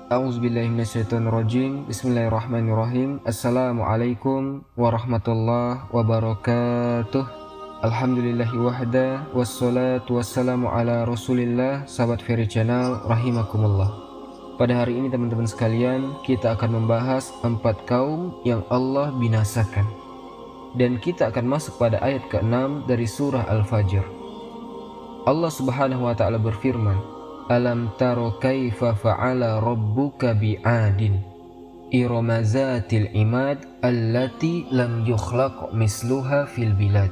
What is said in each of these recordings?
A'udzubillahiminasyaitonirrajim. Bismillahirrahmanirrahim. Assalamualaikum warahmatullahi wabarakatuh. Alhamdulillahi wahda, wassalatu wassalamu ala rasulillah. Sahabat Ferry Channel rahimakumullah. Pada hari ini teman-teman sekalian, kita akan membahas 4 kaum yang Allah binasakan. Dan kita akan masuk pada ayat ke-6 dari surah Al-Fajr. Allah subhanahu wa ta'ala berfirman, Alam taro kaifa fa'ala rabbuka bi'adin Irama zatil imad allati lam yukhlaq misluha fil bilad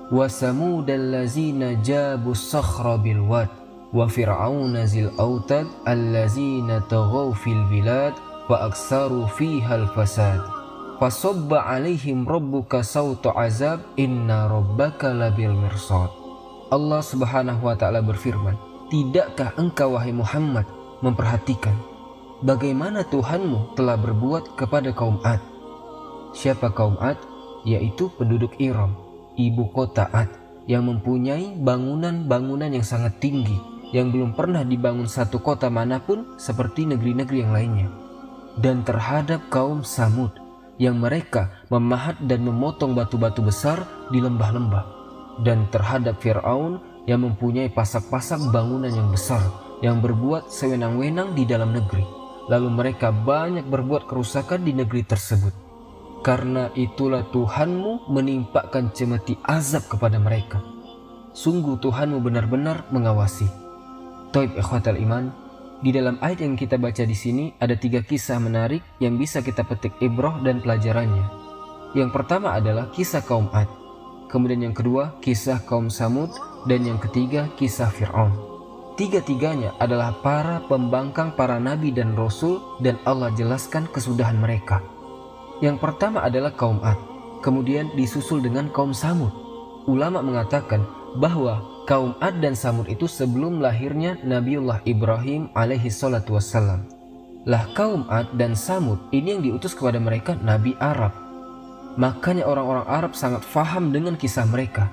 Wa samudal lazina jabu sakhra bil wad Wa fir'auna zil autad allazina taghaw fil bilad Wa aksaru fiha al-fasad Fasobba alaihim rabbuka sawta azab Inna rabbaka labil mirsad. Allah subhanahu wa ta'ala berfirman, tidakkah engkau wahai Muhammad memperhatikan bagaimana Tuhanmu telah berbuat kepada kaum Ad? Siapa kaum Ad? Yaitu penduduk Iram, ibu kota Ad, yang mempunyai bangunan-bangunan yang sangat tinggi, yang belum pernah dibangun satu kota manapun seperti negeri-negeri yang lainnya. Dan terhadap kaum Samud, yang mereka memahat dan memotong batu-batu besar di lembah-lembah. Dan terhadap Fir'aun, yang mempunyai pasak-pasak bangunan yang besar, yang berbuat sewenang-wenang di dalam negeri. Lalu mereka banyak berbuat kerusakan di negeri tersebut. Karena itulah Tuhanmu menimpakan cemeti azab kepada mereka. Sungguh Tuhanmu benar-benar mengawasi. Taib ikhwatal iman, di dalam ayat yang kita baca di sini ada 3 kisah menarik yang bisa kita petik ibrah dan pelajarannya. Yang pertama adalah kisah kaum Ad. Kemudian yang kedua kisah kaum Samud, dan yang ketiga kisah Fir'aun. Tiga-tiganya adalah para pembangkang para nabi dan rasul, dan Allah jelaskan kesudahan mereka. Yang pertama adalah kaum Ad, kemudian disusul dengan kaum Samud. Ulama mengatakan bahwa kaum Ad dan Samud itu sebelum lahirnya Nabiullah Ibrahim alaihi salatu wassalam. Lah kaum Ad dan Samud ini yang diutus kepada mereka Nabi Arab. Makanya orang-orang Arab sangat faham dengan kisah mereka.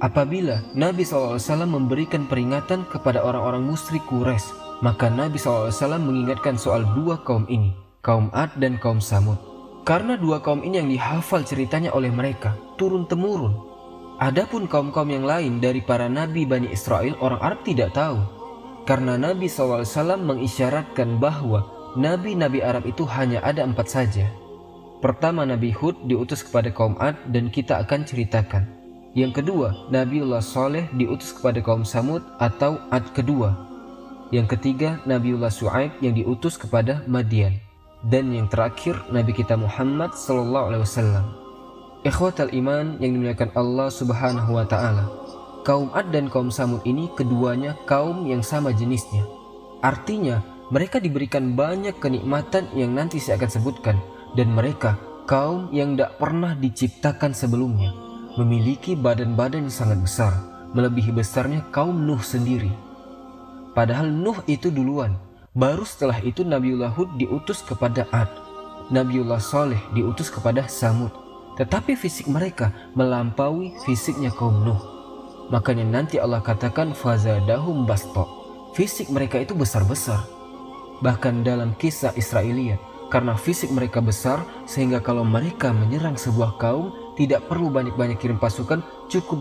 Apabila Nabi SAW memberikan peringatan kepada orang-orang musyrik Quraisy, maka Nabi SAW mengingatkan soal 2 kaum ini, kaum Ad dan kaum Samud. Karena 2 kaum ini yang dihafal ceritanya oleh mereka, turun-temurun. Adapun kaum-kaum yang lain dari para Nabi Bani Israel, orang Arab tidak tahu. Karena Nabi SAW mengisyaratkan bahwa Nabi-Nabi Arab itu hanya ada 4 saja. Pertama Nabi Hud diutus kepada kaum Ad dan kita akan ceritakan. Yang kedua Nabiullah Saleh diutus kepada kaum Samud atau Ad kedua. Yang ketiga Nabiullah Shu'aib yang diutus kepada Madian. Dan yang terakhir Nabi kita Muhammad SAW. Ikhwatal iman yang dimuliakan Allah subhanahu wa ta'ala, kaum Ad dan kaum Samud ini keduanya kaum yang sama jenisnya. Artinya mereka diberikan banyak kenikmatan yang nanti saya akan sebutkan. Dan mereka kaum yang tidak pernah diciptakan sebelumnya, memiliki badan-badan yang sangat besar, melebihi besarnya kaum Nuh sendiri. Padahal Nuh itu duluan, baru setelah itu Nabiullah Hud diutus kepada Ad, Nabiullah Saleh diutus kepada Samud. Tetapi fisik mereka melampaui fisiknya kaum Nuh. Makanya nanti Allah katakan fazadahum basta, fisik mereka itu besar-besar. Bahkan dalam kisah Israiliyat, karena fisik mereka besar, sehingga kalau mereka menyerang sebuah kaum, tidak perlu banyak-banyak kirim pasukan, cukup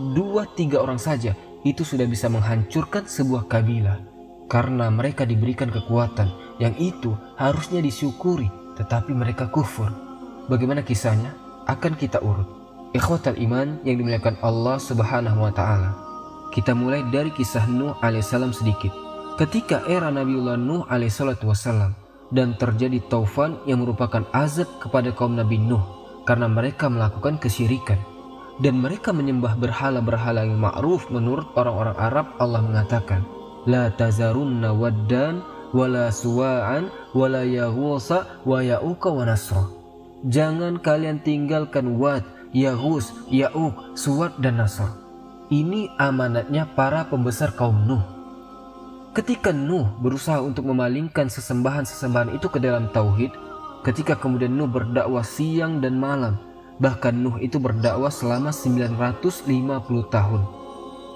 2-3 orang saja, itu sudah bisa menghancurkan sebuah kabilah. Karena mereka diberikan kekuatan, yang itu harusnya disyukuri, tetapi mereka kufur. Bagaimana kisahnya? Akan kita urut. Ikhwatal iman yang dimuliakan Allah subhanahu wa ta'ala. Kita mulai dari kisah Nuh alaihissalam sedikit. Ketika era Nabiullah Nuh alaihissalatu wassalam, dan terjadi taufan yang merupakan azab kepada kaum Nabi Nuh karena mereka melakukan kesyirikan dan mereka menyembah berhala-berhala yang ma'ruf menurut orang-orang Arab. Allah mengatakan, La tazarunna waddan wala suwa'an wala yaghusa wa ya'uqa wa nasra. Jangan kalian tinggalkan Wad, Yaghus, Ya'uq, Suwad dan Nasr. Ini amanatnya para pembesar kaum Nuh. Ketika Nuh berusaha untuk memalingkan sesembahan-sesembahan itu ke dalam tauhid, ketika kemudian Nuh berdakwah siang dan malam, bahkan Nuh itu berdakwah selama 950 tahun.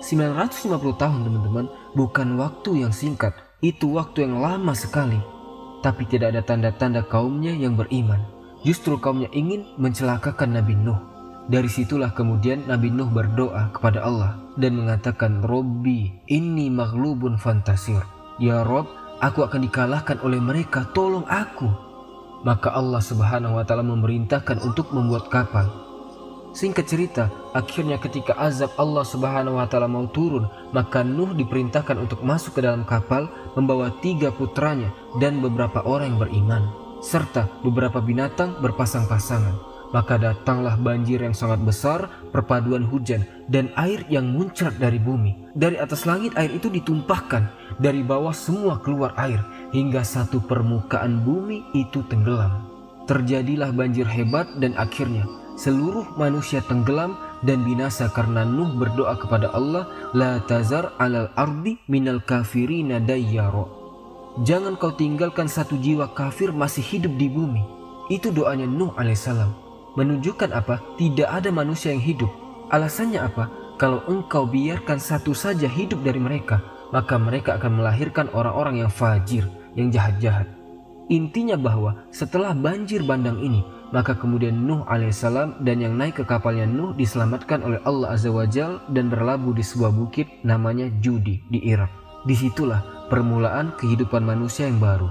950 tahun teman-teman, bukan waktu yang singkat, itu waktu yang lama sekali. tapi tidak ada tanda-tanda kaumnya yang beriman. Justru kaumnya ingin mencelakakan Nabi Nuh. Dari situlah kemudian Nabi Nuh berdoa kepada Allah dan mengatakan, Robbi inni maghlubun fantasir. Ya Rob, aku akan dikalahkan oleh mereka, tolong aku. Maka Allah Subhanahu wa Ta'ala memerintahkan untuk membuat kapal. Singkat cerita, akhirnya ketika azab Allah Subhanahu wa Ta'ala mau turun, maka Nuh diperintahkan untuk masuk ke dalam kapal membawa 3 putranya dan beberapa orang yang beriman, serta beberapa binatang berpasang-pasangan. Maka datanglah banjir yang sangat besar, perpaduan hujan dan air yang muncrat dari bumi. Dari atas langit air itu ditumpahkan, dari bawah semua keluar air, hingga satu permukaan bumi itu tenggelam. Terjadilah banjir hebat dan akhirnya seluruh manusia tenggelam dan binasa karena Nuh berdoa kepada Allah, La tazar alal ardi minal kafirina dayyara. Jangan kau tinggalkan satu jiwa kafir masih hidup di bumi. Itu doanya Nuh alaihissalam. Menunjukkan apa? Tidak ada manusia yang hidup. Alasannya apa? Kalau engkau biarkan satu saja hidup dari mereka, maka mereka akan melahirkan orang-orang yang fajir, yang jahat-jahat. Intinya bahwa setelah banjir bandang ini, maka kemudian Nuh alaihissalam dan yang naik ke kapalnya Nuh diselamatkan oleh Allah Azza wa Jal dan berlabuh di sebuah bukit namanya Judi di Irak. Disitulah permulaan kehidupan manusia yang baru.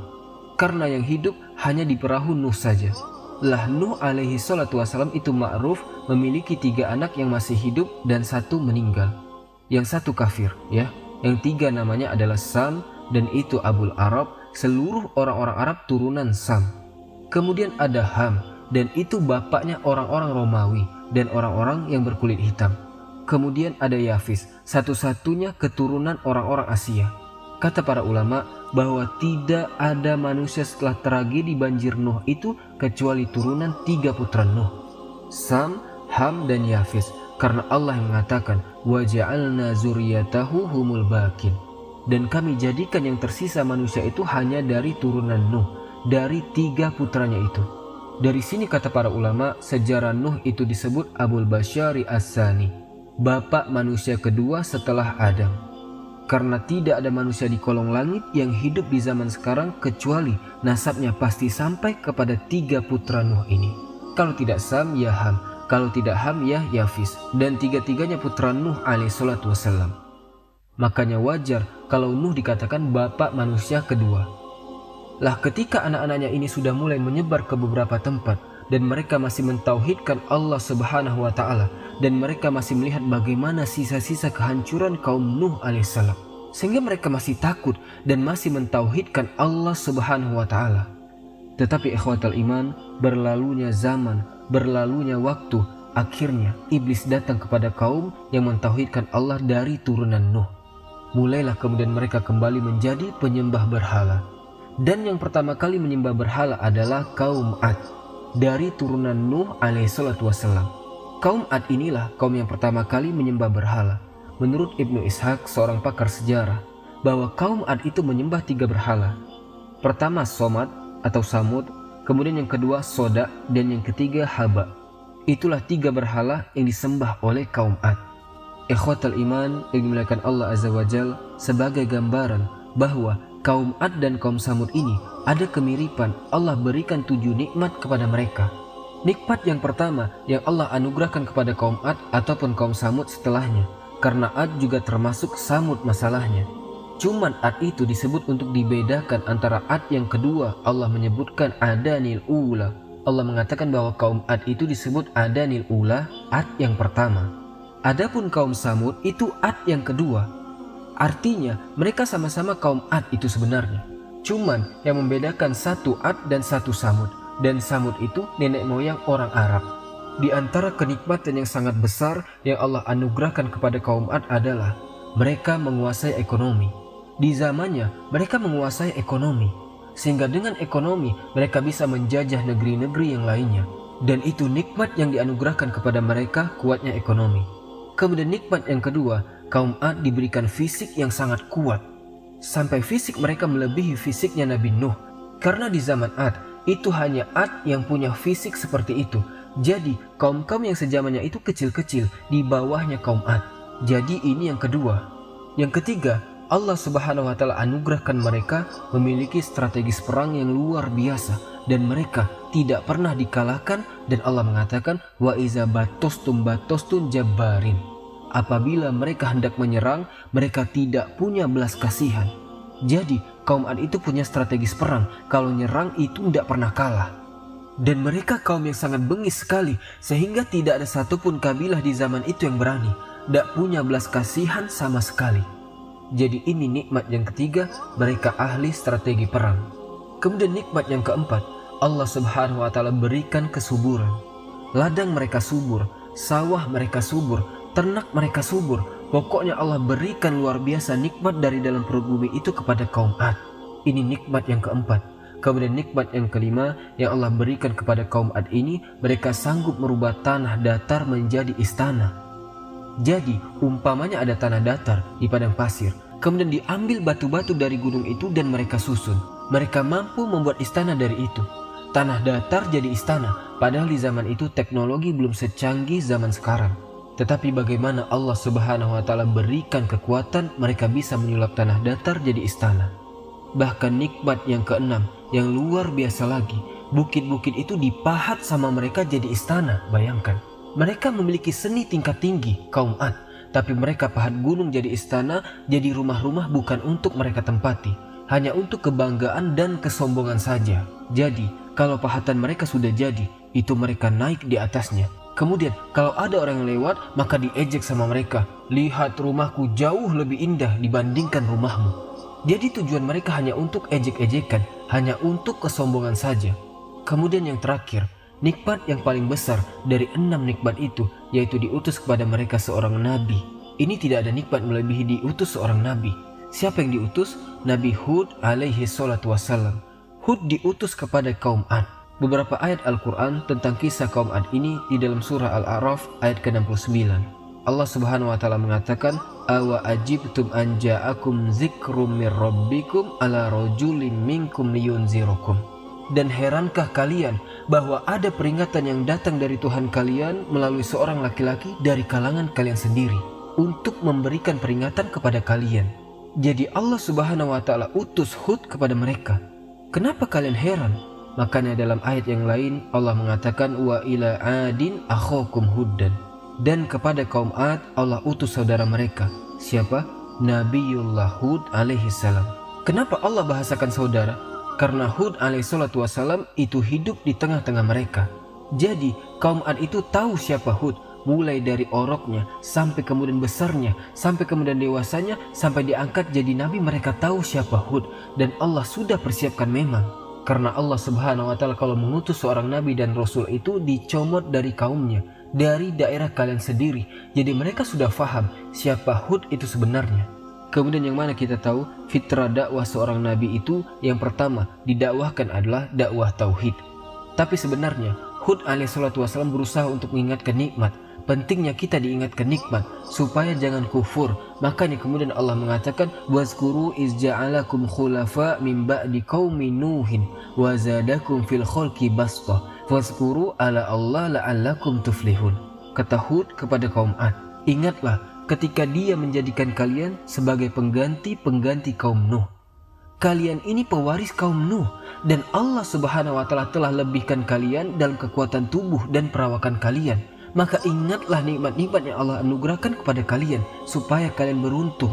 Karena yang hidup hanya di perahu Nuh saja. Lah Nuh alaihi salatu wassalam itu ma'ruf memiliki 3 anak yang masih hidup dan 1 meninggal. Yang 1 kafir, ya. Yang 3 namanya adalah Sam dan itu Abul Arab, seluruh orang-orang Arab turunan Sam. Kemudian ada Ham dan itu bapaknya orang-orang Romawi dan orang-orang yang berkulit hitam. Kemudian ada Yafis, satu-satunya keturunan orang-orang Asia. Kata para ulama bahwa tidak ada manusia setelah tragedi banjir Nuh itu kecuali turunan 3 putra Nuh, Sam, Ham, dan Yafis. Karena Allah yang mengatakan, وَجَعَلْنَا زُرِّيَّتَهُ هُمُ الْبَاقِينَ. Dan kami jadikan yang tersisa manusia itu hanya dari turunan Nuh, dari 3 putranya itu. Dari sini kata para ulama, sejarah Nuh itu disebut Abul Bashari As-Sani, bapak manusia kedua setelah Adam. Karena tidak ada manusia di kolong langit yang hidup di zaman sekarang kecuali nasabnya pasti sampai kepada 3 putra Nuh ini. Kalau tidak Sam, ya Ham. Kalau tidak Ham, ya Yafis. Dan 3-tiganya putra Nuh alaihissalatu wassalam. Makanya wajar kalau Nuh dikatakan bapak manusia kedua. Lah ketika anak-anaknya ini sudah mulai menyebar ke beberapa tempat dan mereka masih mentauhidkan Allah Subhanahu wa Ta'ala, dan mereka masih melihat bagaimana sisa-sisa kehancuran kaum Nuh alaihissalam, sehingga mereka masih takut dan masih mentauhidkan Allah Subhanahu wa Ta'ala. Tetapi ikhwatal iman, berlalunya zaman, berlalunya waktu, akhirnya iblis datang kepada kaum yang mentauhidkan Allah dari turunan Nuh. Mulailah kemudian mereka kembali menjadi penyembah berhala. Dan yang pertama kali menyembah berhala adalah kaum Ad dari turunan Nuh alaihissalatu wassalam. Kaum Ad inilah kaum yang pertama kali menyembah berhala. Menurut Ibnu Ishaq, seorang pakar sejarah, bahwa kaum Ad itu menyembah 3 berhala. Pertama Somad atau Samud, kemudian yang kedua Soda, dan yang ketiga Haba. Itulah 3 berhala yang disembah oleh kaum Ad. Ikhwatal iman yang dimuliakan Allah Azza wa Jal, sebagai gambaran bahwa kaum Ad dan kaum Samud ini ada kemiripan. Allah berikan 7 nikmat kepada mereka. Nikmat yang pertama yang Allah anugerahkan kepada kaum Ad ataupun kaum Samud setelahnya, karena Ad juga termasuk Samud masalahnya. Cuman Ad itu disebut untuk dibedakan antara Ad yang kedua. Allah menyebutkan Adanil Ula. Allah mengatakan bahwa kaum Ad itu disebut Adanil Ula, Ad yang pertama. Adapun kaum Samud itu Ad yang kedua. Artinya mereka sama-sama kaum Ad itu sebenarnya. Cuman yang membedakan satu Ad dan satu Samud. Dan Samud itu nenek moyang orang Arab. Di antara kenikmatan yang sangat besar yang Allah anugerahkan kepada kaum Ad adalah mereka menguasai ekonomi. Di zamannya mereka menguasai ekonomi, sehingga dengan ekonomi mereka bisa menjajah negeri-negeri yang lainnya. Dan itu nikmat yang dianugerahkan kepada mereka, kuatnya ekonomi. Kemudian nikmat yang kedua, kaum Ad diberikan fisik yang sangat kuat. Sampai fisik mereka melebihi fisiknya Nabi Nuh. Karena di zaman Ad itu hanya Ad yang punya fisik seperti itu. Jadi kaum-kaum yang sejamannya itu kecil-kecil di bawahnya kaum Ad. Jadi ini yang kedua. Yang ketiga, Allah Subhanahu wa taala anugerahkan mereka memiliki strategis perang yang luar biasa dan mereka tidak pernah dikalahkan, dan Allah mengatakan wa iza batostum jabbarin. Apabila mereka hendak menyerang, mereka tidak punya belas kasihan. Jadi kaum Ad itu punya strategis perang, kalau nyerang itu tidak pernah kalah. Dan mereka kaum yang sangat bengis sekali, sehingga tidak ada satupun kabilah di zaman itu yang berani, tidak punya belas kasihan sama sekali. Jadi ini nikmat yang ketiga, mereka ahli strategi perang. Kemudian nikmat yang keempat, Allah Subhanahu wa taala berikan kesuburan. Ladang mereka subur, sawah mereka subur, ternak mereka subur. Pokoknya Allah berikan luar biasa nikmat dari dalam perut bumi itu kepada kaum Ad. Ini nikmat yang keempat. Kemudian nikmat yang kelima yang Allah berikan kepada kaum Ad ini, mereka sanggup merubah tanah datar menjadi istana. Jadi umpamanya ada tanah datar di padang pasir, kemudian diambil batu-batu dari gunung itu dan mereka susun. Mereka mampu membuat istana dari itu. Tanah datar jadi istana, padahal di zaman itu teknologi belum secanggih zaman sekarang. Tetapi bagaimana Allah Subhanahu wa taala berikan kekuatan, mereka bisa menyulap tanah datar jadi istana. Bahkan nikmat yang keenam yang luar biasa lagi, bukit-bukit itu dipahat sama mereka jadi istana. Bayangkan, mereka memiliki seni tingkat tinggi kaum Ad, tapi mereka pahat gunung jadi istana, jadi rumah-rumah bukan untuk mereka tempati, hanya untuk kebanggaan dan kesombongan saja. Jadi kalau pahatan mereka sudah jadi, itu mereka naik di atasnya. Kemudian kalau ada orang yang lewat, maka diejek sama mereka. Lihat rumahku jauh lebih indah dibandingkan rumahmu. Jadi tujuan mereka hanya untuk ejek-ejekan, hanya untuk kesombongan saja. Kemudian yang terakhir, nikmat yang paling besar dari 6 nikmat itu, yaitu diutus kepada mereka seorang nabi. Ini tidak ada nikmat melebihi diutus seorang nabi. Siapa yang diutus? Nabi Hud alaihi salatu wassalam. Hud diutus kepada kaum Ad. Beberapa ayat Al-Quran tentang kisah kaum Ad ini di dalam surah Al-A'raf ayat ke-69. Allah Subhanahu wa taala mengatakan, "Awa ajibtum an ja'akum dzikrum mir rabbikum ala rajulin minkum liyunzirukum." Dan herankah kalian bahwa ada peringatan yang datang dari Tuhan kalian melalui seorang laki-laki dari kalangan kalian sendiri untuk memberikan peringatan kepada kalian. Jadi Allah Subhanahu wa taala utus Hud kepada mereka. Kenapa kalian heran? Makanya dalam ayat yang lain Allah mengatakan wa ila adin akhakum huddan. Dan kepada kaum Ad Allah utus saudara mereka. Siapa? Nabiullah Hud alaihi salam. Kenapa Allah bahasakan saudara? Karena Hud alaihi salatu wassalam itu hidup di tengah-tengah mereka. Jadi kaum Ad itu tahu siapa Hud, mulai dari oroknya sampai kemudian besarnya, sampai kemudian dewasanya, sampai diangkat jadi nabi. Mereka tahu siapa Hud, dan Allah sudah persiapkan memang. Karena Allah Subhanahu wa taala kalau mengutus seorang nabi dan rasul itu dicomot dari kaumnya, dari daerah kalian sendiri. Jadi mereka sudah faham siapa Hud itu sebenarnya. Kemudian yang mana kita tahu fitrah dakwah seorang nabi itu yang pertama didakwahkan adalah dakwah tauhid. Tapi sebenarnya Hud alaihissalatu wassalam berusaha untuk mengingatkan nikmat. Pentingnya kita diingatkan nikmat supaya jangan kufur. Makanya kemudian Allah mengatakan wazkuru iz ja'alakum khulafa min ba'di qaumi nuhin wa zadakum fil khalqi bastah wazkuru ala Allah la'allakum tuflihun. Kata Hud kepada kaum Ad, ingatlah ketika dia menjadikan kalian sebagai pengganti kaum Nuh. Kalian ini pewaris kaum Nuh, dan Allah Subhanahu wa taala telah lebihkan kalian dalam kekuatan tubuh dan perawakan kalian. Maka ingatlah nikmat-nikmat yang Allah anugerahkan kepada kalian supaya kalian beruntung.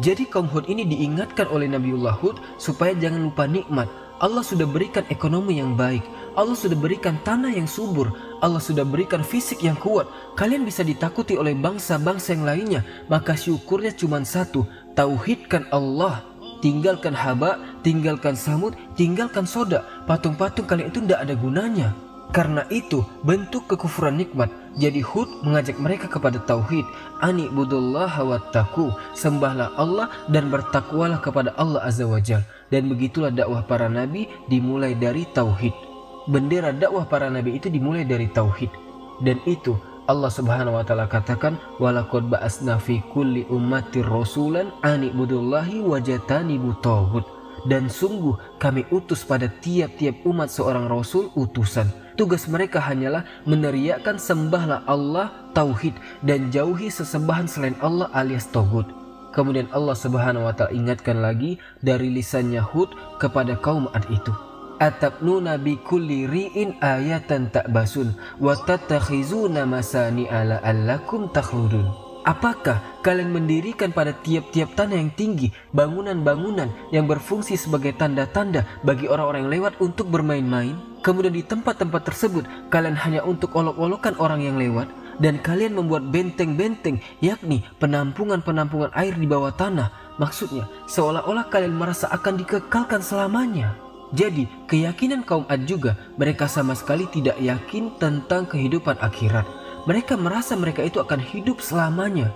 Jadi kaum Hud ini diingatkan oleh Nabiullah Hud supaya jangan lupa nikmat. Allah sudah berikan ekonomi yang baik, Allah sudah berikan tanah yang subur, Allah sudah berikan fisik yang kuat. Kalian bisa ditakuti oleh bangsa-bangsa yang lainnya. Maka syukurnya cuma satu, tauhidkan Allah. Tinggalkan Haba, tinggalkan Samud, tinggalkan Soda. Patung-patung kalian itu tidak ada gunanya. Karena itu bentuk kekufuran nikmat. Jadi Hud mengajak mereka kepada tauhid. Ani budullaha wattaqu, sembahlah Allah dan bertakwalah kepada Allah azza wajalla. Dan begitulah dakwah para nabi dimulai dari tauhid. Bendera dakwah para nabi itu dimulai dari tauhid. Dan itu Allah Subhanahu wa taala katakan walaqad ba'asna fi kulli ummatir rasulan ani budullahi wajatanibu tauhid. Dan sungguh kami utus pada tiap-tiap umat seorang rasul utusan. Tugas mereka hanyalah meneriakkan sembahlah Allah, tauhid, dan jauhi sesembahan selain Allah alias tauhid. Kemudian Allah Subhanahu wa taala ingatkan lagi dari lisannya Hud kepada kaum Ad itu. Atabnuna bi kulli ri'in ayatan ta'basun wa tattakhizuna masani'a la'allakum takhludun. Apakah kalian mendirikan pada tiap-tiap tanah yang tinggi bangunan-bangunan yang berfungsi sebagai tanda-tanda bagi orang-orang yang lewat untuk bermain-main? Kemudian di tempat-tempat tersebut kalian hanya untuk olok-olokan orang yang lewat, dan kalian membuat benteng-benteng, yakni penampungan-penampungan air di bawah tanah. Maksudnya seolah-olah kalian merasa akan dikekalkan selamanya. Jadi keyakinan kaum Ad juga, mereka sama sekali tidak yakin tentang kehidupan akhirat. Mereka merasa mereka itu akan hidup selamanya.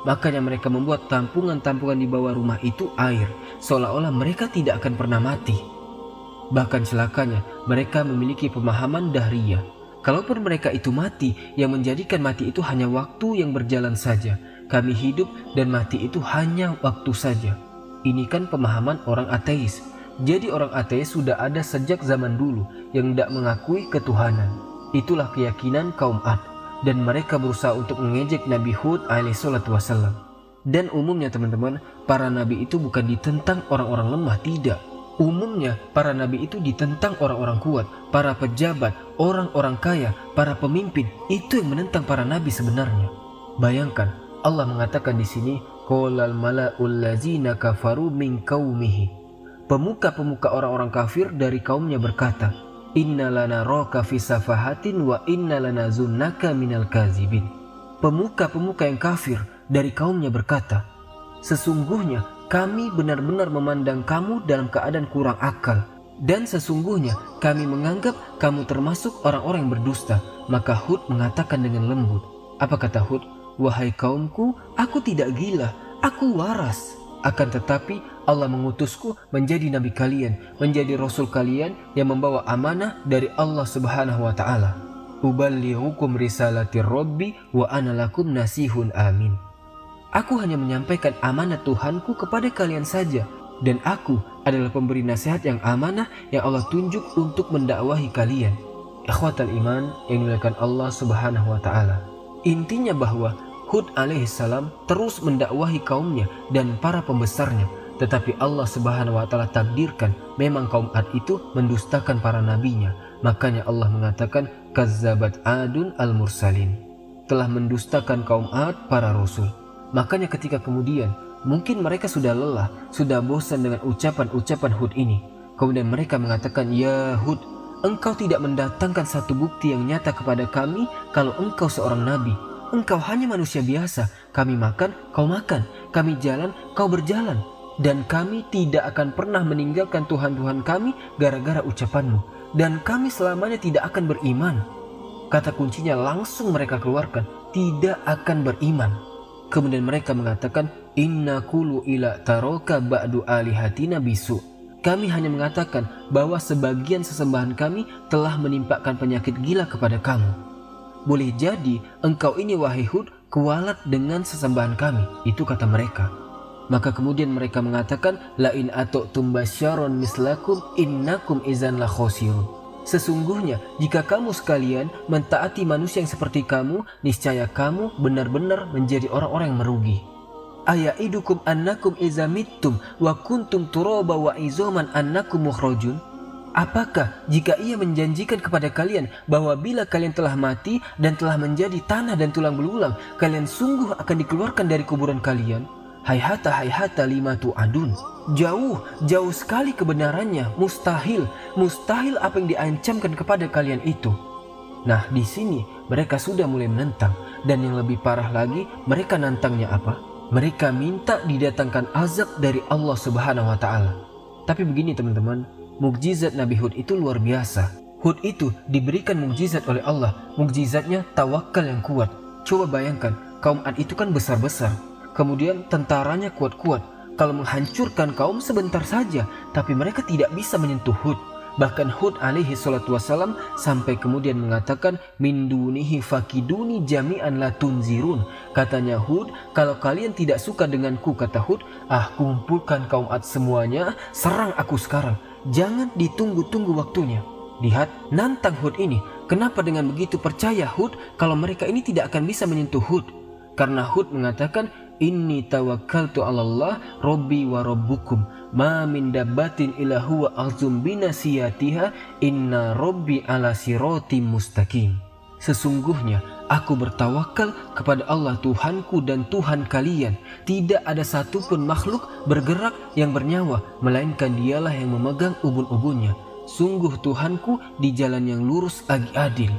Makanya mereka membuat tampungan-tampungan di bawah rumah itu air, seolah-olah mereka tidak akan pernah mati. Bahkan celakanya, mereka memiliki pemahaman dahriyah. Kalaupun mereka itu mati, yang menjadikan mati itu hanya waktu yang berjalan saja. Kami hidup dan mati itu hanya waktu saja. Ini kan pemahaman orang ateis. Jadi orang ateis sudah ada sejak zaman dulu yang tidak mengakui ketuhanan. Itulah keyakinan kaum Ad. Dan mereka berusaha untuk mengejek Nabi Hud alaihissalam. Dan umumnya teman-teman, para nabi itu bukan ditentang orang-orang lemah, tidak. Umumnya para nabi itu ditentang orang-orang kuat, para pejabat, orang-orang kaya, para pemimpin. Itu yang menentang para nabi sebenarnya. Bayangkan, Allah mengatakan di sini, qolal mala'ul ladzina kafaru min qaumihi. Pemuka-pemuka orang-orang kafir dari kaumnya berkata, Inna lana roka fi safahatin wa inna lana zunnaka minal kazibin. Pemuka-pemuka yang kafir dari kaumnya berkata, sesungguhnya kami benar-benar memandang kamu dalam keadaan kurang akal, dan sesungguhnya kami menganggap kamu termasuk orang-orang yang berdusta. Maka Hud mengatakan dengan lembut. Apa kata Hud? Wahai kaumku, aku tidak gila, aku waras. Akan tetapi Allah mengutusku menjadi nabi kalian, menjadi rasul kalian yang membawa amanah dari Allah Subhanahu wa taala. Uballighukum risalatir rabbi wa ana lakum nasihun amin. Aku hanya menyampaikan amanah Tuhanku kepada kalian saja, dan aku adalah pemberi nasihat yang amanah yang Allah tunjuk untuk mendakwahi kalian. Ikhwatal iman yang dimuliakan Allah Subhanahu wa taala. Intinya bahwa Hud alaihissalam terus mendakwahi kaumnya dan para pembesarnya, tetapi Allah Subhanahu wa taala takdirkan memang kaum Ad itu mendustakan para nabinya. Makanya Allah mengatakan kazzabat adun al-mursalin, telah mendustakan kaum Ad para rasul. Makanya ketika kemudian mungkin mereka sudah lelah, sudah bosan dengan ucapan-ucapan Hud ini, kemudian mereka mengatakan, ya Hud, engkau tidak mendatangkan satu bukti yang nyata kepada kami kalau engkau seorang nabi. Engkau hanya manusia biasa. Kami makan, kau makan. Kami jalan, kau berjalan. Dan kami tidak akan pernah meninggalkan Tuhan-Tuhan kami gara-gara ucapanmu. Dan kami selamanya tidak akan beriman. Kata kuncinya langsung mereka keluarkan, tidak akan beriman. Kemudian mereka mengatakan, inna kulu ila taroka ba'du alihatina bisu. Kami hanya mengatakan bahwa sebagian sesembahan kami telah menimpakan penyakit gila kepada kamu. Boleh jadi engkau ini wahai Hud kualat dengan sesembahan kami. Itu kata mereka. Maka kemudian mereka mengatakan, la in atu'tum basyaron mislakum innakum izan la khosirun. Sesungguhnya jika kamu sekalian mentaati manusia yang seperti kamu, niscaya kamu benar-benar menjadi orang-orang yang merugi. Aya'idukum annakum iza mittum wa kuntum turaba wa izoman annakum mukhrajun. Apakah jika ia menjanjikan kepada kalian bahwa bila kalian telah mati dan telah menjadi tanah dan tulang belulang, kalian sungguh akan dikeluarkan dari kuburan kalian? Hayhata lima tu'adun. Jauh sekali kebenarannya. Mustahil apa yang diancamkan kepada kalian itu. Nah, di sini mereka sudah mulai menentang, dan yang lebih parah lagi, mereka nantangnya apa? Mereka minta didatangkan azab dari Allah Subhanahu wa taala. Tapi begini teman-teman, mukjizat Nabi Hud itu luar biasa. Hud itu diberikan mukjizat oleh Allah. Mukjizatnya tawakal yang kuat. Coba bayangkan, kaum Ad itu kan besar-besar. Kemudian tentaranya kuat-kuat. Kalau menghancurkan kaum sebentar saja, tapi mereka tidak bisa menyentuh Hud. Bahkan Hud alaihi salatu wassalam sampai kemudian mengatakan, min dunihi fakiduni jami'an la tunzirun. Katanya Hud, kalau kalian tidak suka denganku, kata Hud, kumpulkan kaum Ad semuanya, serang aku sekarang. Jangan ditunggu-tunggu waktunya. Lihat, nantang Hud ini. Kenapa dengan begitu percaya Hud kalau mereka ini tidak akan bisa menyentuh Hud? Karena Hud mengatakan, inni tawakkaltu 'alallah rabbi wa rabbukum ma min dabbatin illa huwa akhzum binasiyatiha inna rabbi 'ala siratim mustaqim. Sesungguhnya aku bertawakal kepada Allah Tuhanku dan Tuhan kalian. Tidak ada satupun makhluk bergerak yang bernyawa, melainkan dialah yang memegang ubun-ubunnya. Sungguh Tuhanku di jalan yang lurus lagi adil.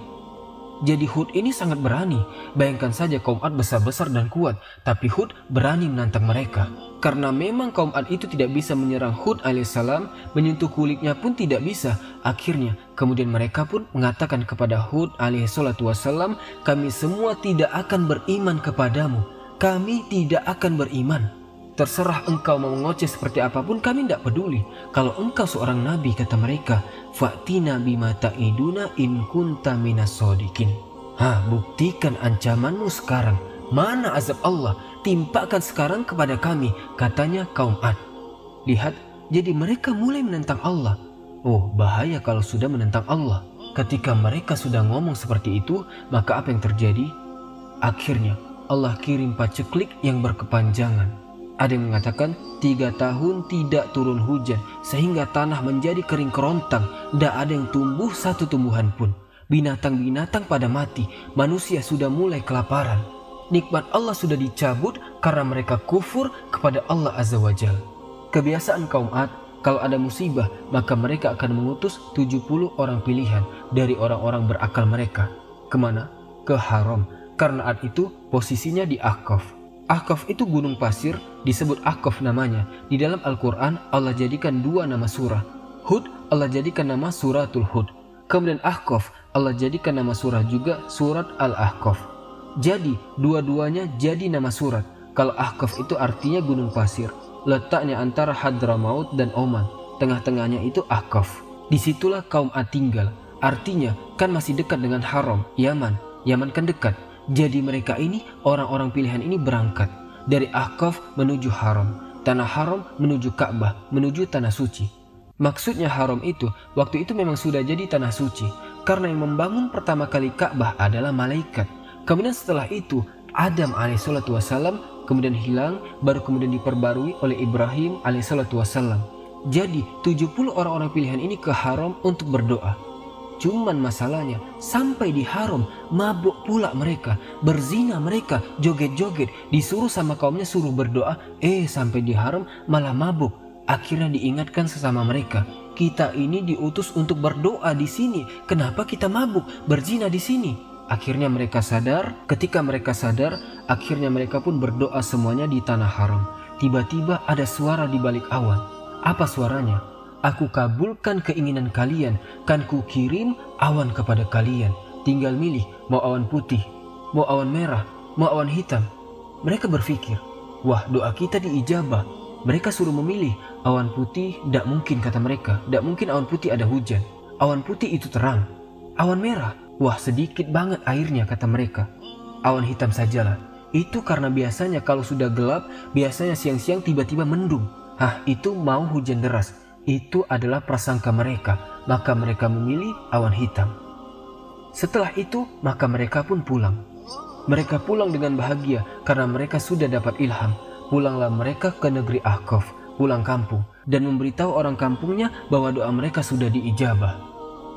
Jadi Hud ini sangat berani. Bayangkan saja kaum Ad besar-besar dan kuat, tapi Hud berani menantang mereka. Karena memang kaum Ad itu tidak bisa menyerang Hud alaihissalam, menyentuh kulitnya pun tidak bisa. Akhirnya kemudian mereka pun mengatakan kepada Hud alaihissalam, kami semua tidak akan beriman kepadamu. Kami tidak akan beriman. Terserah engkau mau ngoceh seperti apapun, kami tidak peduli. Kalau engkau seorang nabi, kata mereka, fa'tina bima ta'iduna in kunta minas shodiqin. Buktikan ancamanmu sekarang. Mana azab Allah? Timpakan sekarang kepada kami, katanya kaum Ad. Lihat, jadi mereka mulai menentang Allah. Oh, bahaya kalau sudah menentang Allah. Ketika mereka sudah ngomong seperti itu, maka apa yang terjadi? Akhirnya Allah kirim paceklik yang berkepanjangan. Ada yang mengatakan 3 tahun tidak turun hujan sehingga tanah menjadi kering kerontang. Tidak ada yang tumbuh satu tumbuhan pun. Binatang-binatang pada mati. Manusia sudah mulai kelaparan. Nikmat Allah sudah dicabut karena mereka kufur kepada Allah Azza wa Jalla. Kebiasaan kaum Ad, kalau ada musibah maka mereka akan mengutus 70 orang pilihan dari orang-orang berakal mereka. Kemana? Ke Haram. Karena Ad itu posisinya di Ahqaf. Ahqaf itu gunung pasir, disebut Ahqaf namanya. Di dalam Al-Quran Allah jadikan 2 nama surah. Hud Allah jadikan nama suratul Hud. Kemudian Ahqaf Allah jadikan nama surah juga surat Al-Ahqaf. Jadi dua-duanya jadi nama surat. Kalau Ahqaf itu artinya gunung pasir, letaknya antara Hadramaut dan Oman. Tengah-tengahnya itu Ahqaf. Disitulah kaum Ad tinggal. Artinya kan masih dekat dengan Haram, Yaman. Yaman kan dekat. Jadi mereka ini, orang-orang pilihan ini berangkat dari Ahqaf menuju Haram, tanah Haram menuju Ka'bah, menuju tanah suci. Maksudnya Haram itu, waktu itu memang sudah jadi tanah suci, karena yang membangun pertama kali Ka'bah adalah malaikat. Kemudian setelah itu, Adam alaihissalam kemudian hilang, baru kemudian diperbarui oleh Ibrahim alaihissalam. Jadi 70 orang-orang pilihan ini ke Haram untuk berdoa. Cuman masalahnya, sampai di Haram mabuk pula mereka, berzina mereka, joget-joget, disuruh sama kaumnya suruh berdoa, sampai di Haram malah mabuk. Akhirnya diingatkan sesama mereka, kita ini diutus untuk berdoa di sini, kenapa kita mabuk, berzina di sini? Akhirnya mereka sadar, ketika mereka sadar, akhirnya mereka pun berdoa semuanya di tanah Haram. Tiba-tiba ada suara di balik awan. Apa suaranya? Aku kabulkan keinginan kalian, kan ku kirim awan kepada kalian. Tinggal milih, mau awan putih, mau awan merah, mau awan hitam. Mereka berpikir, wah doa kita diijabah. Mereka suruh memilih, awan putih tidak mungkin kata mereka. Tidak mungkin awan putih ada hujan. Awan putih itu terang. Awan merah, wah sedikit banget airnya kata mereka. Awan hitam sajalah. Itu karena biasanya kalau sudah gelap, biasanya siang-siang tiba-tiba mendung. Itu mau hujan deras. Itu adalah prasangka mereka, maka mereka memilih awan hitam. Setelah itu, maka mereka pun pulang. Mereka pulang dengan bahagia karena mereka sudah dapat ilham. Pulanglah mereka ke negeri Ahqaf, pulang kampung, dan memberitahu orang kampungnya bahwa doa mereka sudah diijabah.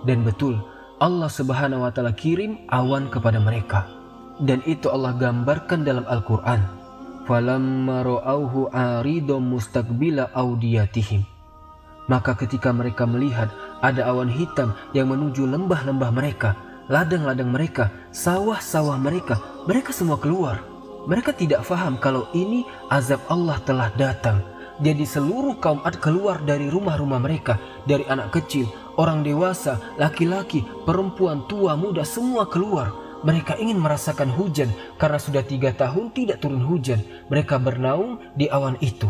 Dan betul, Allah Subhanahu wa Ta'ala kirim awan kepada mereka. Dan itu Allah gambarkan dalam Al-Quran. Falamma ra'auhu 'aridum mustaqbila awdiyatihim. Maka ketika mereka melihat ada awan hitam yang menuju lembah-lembah mereka, ladang-ladang mereka, sawah-sawah mereka, mereka semua keluar. Mereka tidak faham kalau ini azab Allah telah datang. Jadi seluruh kaum Ad keluar dari rumah-rumah mereka, dari anak kecil, orang dewasa, laki-laki, perempuan, tua, muda, semua keluar. Mereka ingin merasakan hujan karena sudah 3 tahun tidak turun hujan. Mereka bernaung di awan itu.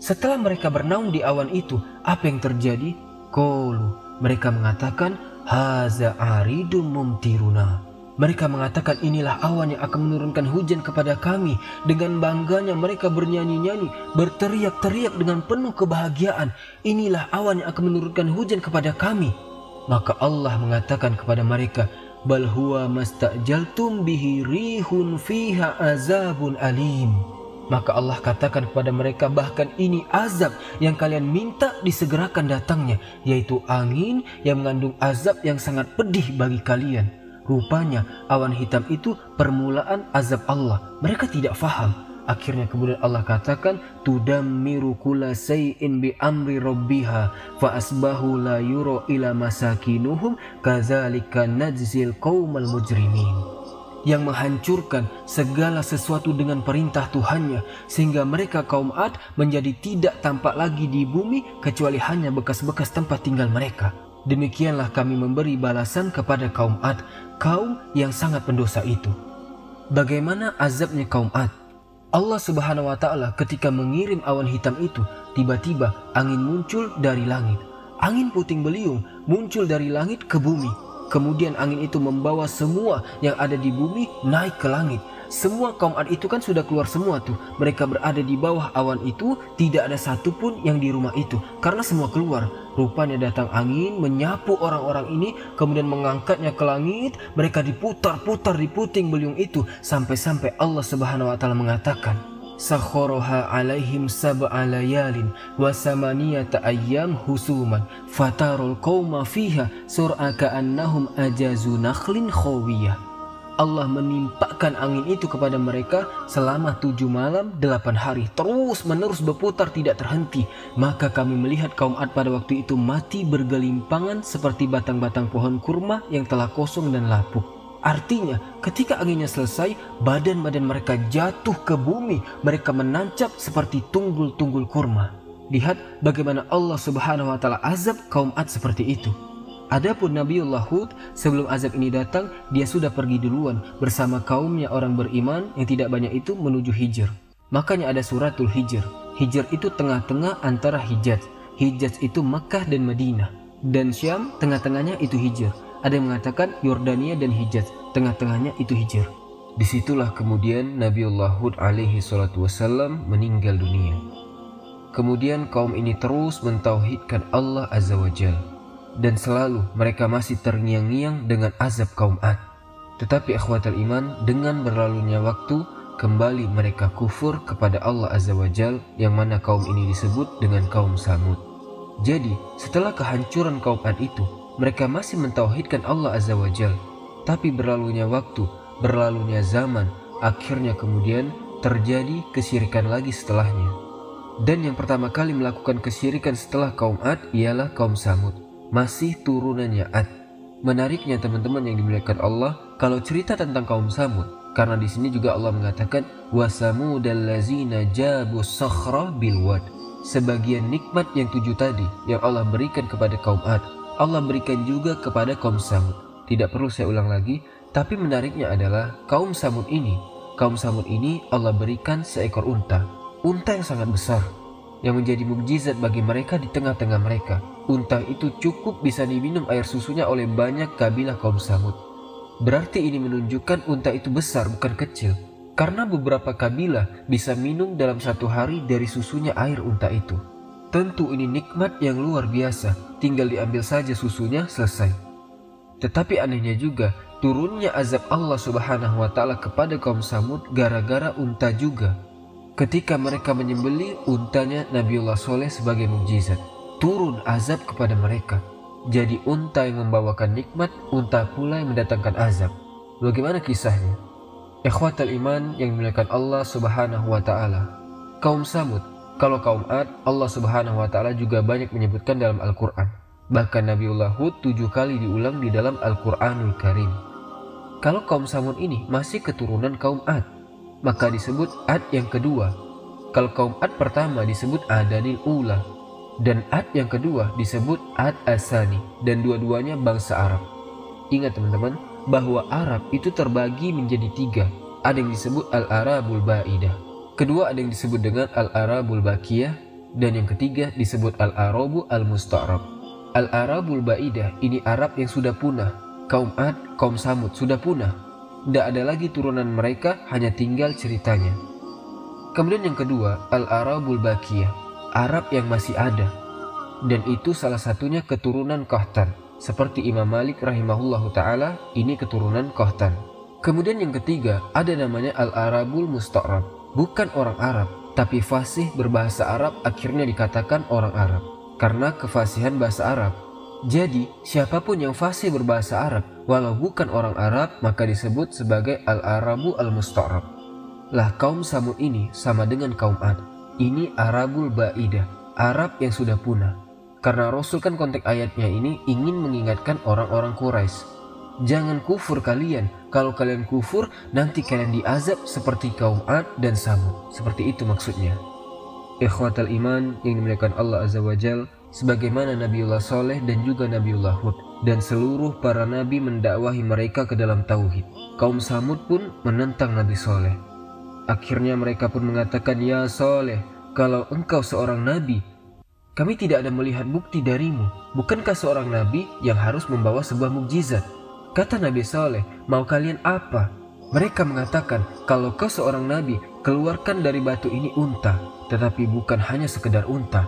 Setelah mereka bernaung di awan itu, apa yang terjadi? Qalu, mereka mengatakan, haza aridum mumtiruna. Mereka mengatakan inilah awan yang akan menurunkan hujan kepada kami. Dengan bangganya mereka bernyanyi-nyanyi, berteriak-teriak dengan penuh kebahagiaan. Inilah awan yang akan menurunkan hujan kepada kami. Maka Allah mengatakan kepada mereka, bal huwa mastajaltum bihi rihun fiha azabun alim. Maka Allah katakan kepada mereka, bahkan ini azab yang kalian minta disegerakan datangnya, yaitu angin yang mengandung azab yang sangat pedih bagi kalian. Rupanya awan hitam itu permulaan azab Allah. Mereka tidak faham. Akhirnya kemudian Allah katakan, tudammiru kulla say'in bi amri rabbiha fa asbahu la yura ila masakinuhum kadzalika najzil qaumal mujrimin. Yang menghancurkan segala sesuatu dengan perintah Tuhannya, sehingga mereka kaum Ad menjadi tidak tampak lagi di bumi kecuali hanya bekas-bekas tempat tinggal mereka. Demikianlah kami memberi balasan kepada kaum Ad, kaum yang sangat pendosa itu. Bagaimana azabnya kaum Ad? Allah Subhanahu wa Ta'ala ketika mengirim awan hitam itu, tiba-tiba angin muncul dari langit. Angin puting beliung muncul dari langit ke bumi. Kemudian angin itu membawa semua yang ada di bumi naik ke langit. Semua kaum Ad itu kan sudah keluar semua tuh. Mereka berada di bawah awan itu, tidak ada satupun yang di rumah itu, karena semua keluar. Rupanya datang angin menyapu orang-orang ini, kemudian mengangkatnya ke langit. Mereka diputar-putar di puting beliung itu, sampai-sampai Allah Subhanahu wa Ta'ala mengatakan, sakharaha alaihim sab'a layalin wa samaniyata ayyam husuman fatarul qauma fiha sur'a ka'annahum ajazu nakhlin khawiyah. Allah menimpakan angin itu kepada mereka selama 7 malam 8 hari, terus menerus berputar tidak terhenti. Maka kami melihat kaum Ad pada waktu itu mati bergelimpangan seperti batang-batang pohon kurma yang telah kosong dan lapuk. Artinya ketika anginnya selesai, badan-badan mereka jatuh ke bumi. Mereka menancap seperti tunggul-tunggul kurma. Lihat bagaimana Allah Subhanahu wa Ta'ala azab kaum Ad seperti itu. Adapun Nabiullah Hud, sebelum azab ini datang, dia sudah pergi duluan bersama kaumnya orang beriman yang tidak banyak itu menuju Hijr. Makanya ada suratul Hijr. Hijr itu tengah-tengah antara Hijaz. Hijaz itu Makkah dan Madinah. Dan Syam tengah-tengahnya itu Hijr. Ada yang mengatakan Yordania dan Hijaz, tengah-tengahnya itu Hijr. Disitulah kemudian Nabiullah Hud alaihi salatu wassalam meninggal dunia. Kemudian kaum ini terus mentauhidkan Allah Azza wa Jalla, dan selalu mereka masih terngiang-ngiang dengan azab kaum Ad. Tetapi akhwatal iman, dengan berlalunya waktu, kembali mereka kufur kepada Allah Azza wa Jalla, yang mana kaum ini disebut dengan kaum Samud. Jadi setelah kehancuran kaum Ad itu, mereka masih mentauhidkan Allah Azza wa Jalla. Tapi berlalunya waktu, berlalunya zaman, akhirnya kemudian terjadi kesyirikan lagi setelahnya. Dan yang pertama kali melakukan kesyirikan setelah kaum Ad ialah kaum Samud, masih turunannya Ad. Menariknya teman-teman yang dimuliakan Allah, kalau cerita tentang kaum Samud, karena di sini juga Allah mengatakan wasamudallazina jabu sakhra bilwad. Sebagian nikmat yang 7 tadi yang Allah berikan kepada kaum Ad, Allah berikan juga kepada kaum Samud. Tidak perlu saya ulang lagi, tapi menariknya adalah kaum Samud ini Allah berikan seekor unta yang sangat besar, yang menjadi mukjizat bagi mereka di tengah-tengah mereka. Unta itu cukup bisa diminum air susunya oleh banyak kabilah kaum Samud. Berarti ini menunjukkan unta itu besar, bukan kecil, karena beberapa kabilah bisa minum dalam 1 hari dari susunya air unta itu. Tentu ini nikmat yang luar biasa, tinggal diambil saja susunya, selesai. Tetapi anehnya juga, turunnya azab Allah Subhanahu wa Ta'ala kepada kaum Samud gara-gara unta juga. Ketika mereka menyembelih untanya Nabiullah Soleh sebagai mukjizat, turun azab kepada mereka. Jadi unta yang membawakan nikmat, unta pula yang mendatangkan azab. Bagaimana kisahnya? Ikhwatal iman yang dimuliakan Allah Subhanahu wa Ta'ala, kaum Samud, kalau kaum Ad, Allah Subhanahu wa Ta'ala juga banyak menyebutkan dalam Al-Quran. Bahkan Nabiullah Hud 7 kali diulang di dalam Al-Quranul Karim. Kalau kaum Samud ini masih keturunan kaum Ad, maka disebut Ad yang kedua. Kalau kaum Ad pertama disebut Adanil Ula, dan Ad yang kedua disebut Ad Asani, dan dua-duanya bangsa Arab. Ingat teman-teman, bahwa Arab itu terbagi menjadi 3. Ada yang disebut Al-Arabul Ba'idah, kedua ada yang disebut dengan Al-Arabul Baqiyah, dan yang ketiga disebut Al-Arabu Al-Musta'rab. Al-Arabul Ba'idah ini Arab yang sudah punah. Kaum Ad, kaum Samud sudah punah. Tidak ada lagi turunan mereka, hanya tinggal ceritanya. Kemudian yang kedua, Al-Arabul Baqiyah, Arab yang masih ada. Dan itu salah satunya keturunan Qahtan. Seperti Imam Malik rahimahullahu ta'ala, ini keturunan Qahtan. Kemudian yang ketiga, ada namanya Al-Arabul Musta'rab. bukan orang Arab, tapi fasih berbahasa Arab akhirnya dikatakan orang Arab karena kefasihan bahasa Arab. Jadi, siapapun yang fasih berbahasa Arab, walau bukan orang Arab, maka disebut sebagai Al-Arabu Al-Musta'rab. Lah kaum Samud ini sama dengan kaum Ad. Ini Arabul Ba'idah, Arab yang sudah punah. Karena Rasul kan konteks ayatnya ini ingin mengingatkan orang-orang Quraisy. Jangan kufur kalian, kalau kalian kufur nanti kalian diazab seperti kaum Ad dan Samud. Seperti itu maksudnya. Ikhwatal iman yang dimuliakan Allah Azza wa Jal, sebagaimana Nabiullah Soleh dan juga Nabiullah Hud dan seluruh para nabi mendakwahi mereka ke dalam tauhid. Kaum Samud pun menentang Nabi Soleh. Akhirnya mereka pun mengatakan, "Ya Soleh, kalau engkau seorang nabi, kami tidak ada melihat bukti darimu. Bukankah seorang nabi yang harus membawa sebuah mukjizat?" Kata Nabi Soleh, "Mau kalian apa?" Mereka mengatakan, "Kalau kau seorang nabi, keluarkan dari batu ini unta." Tetapi bukan hanya sekedar unta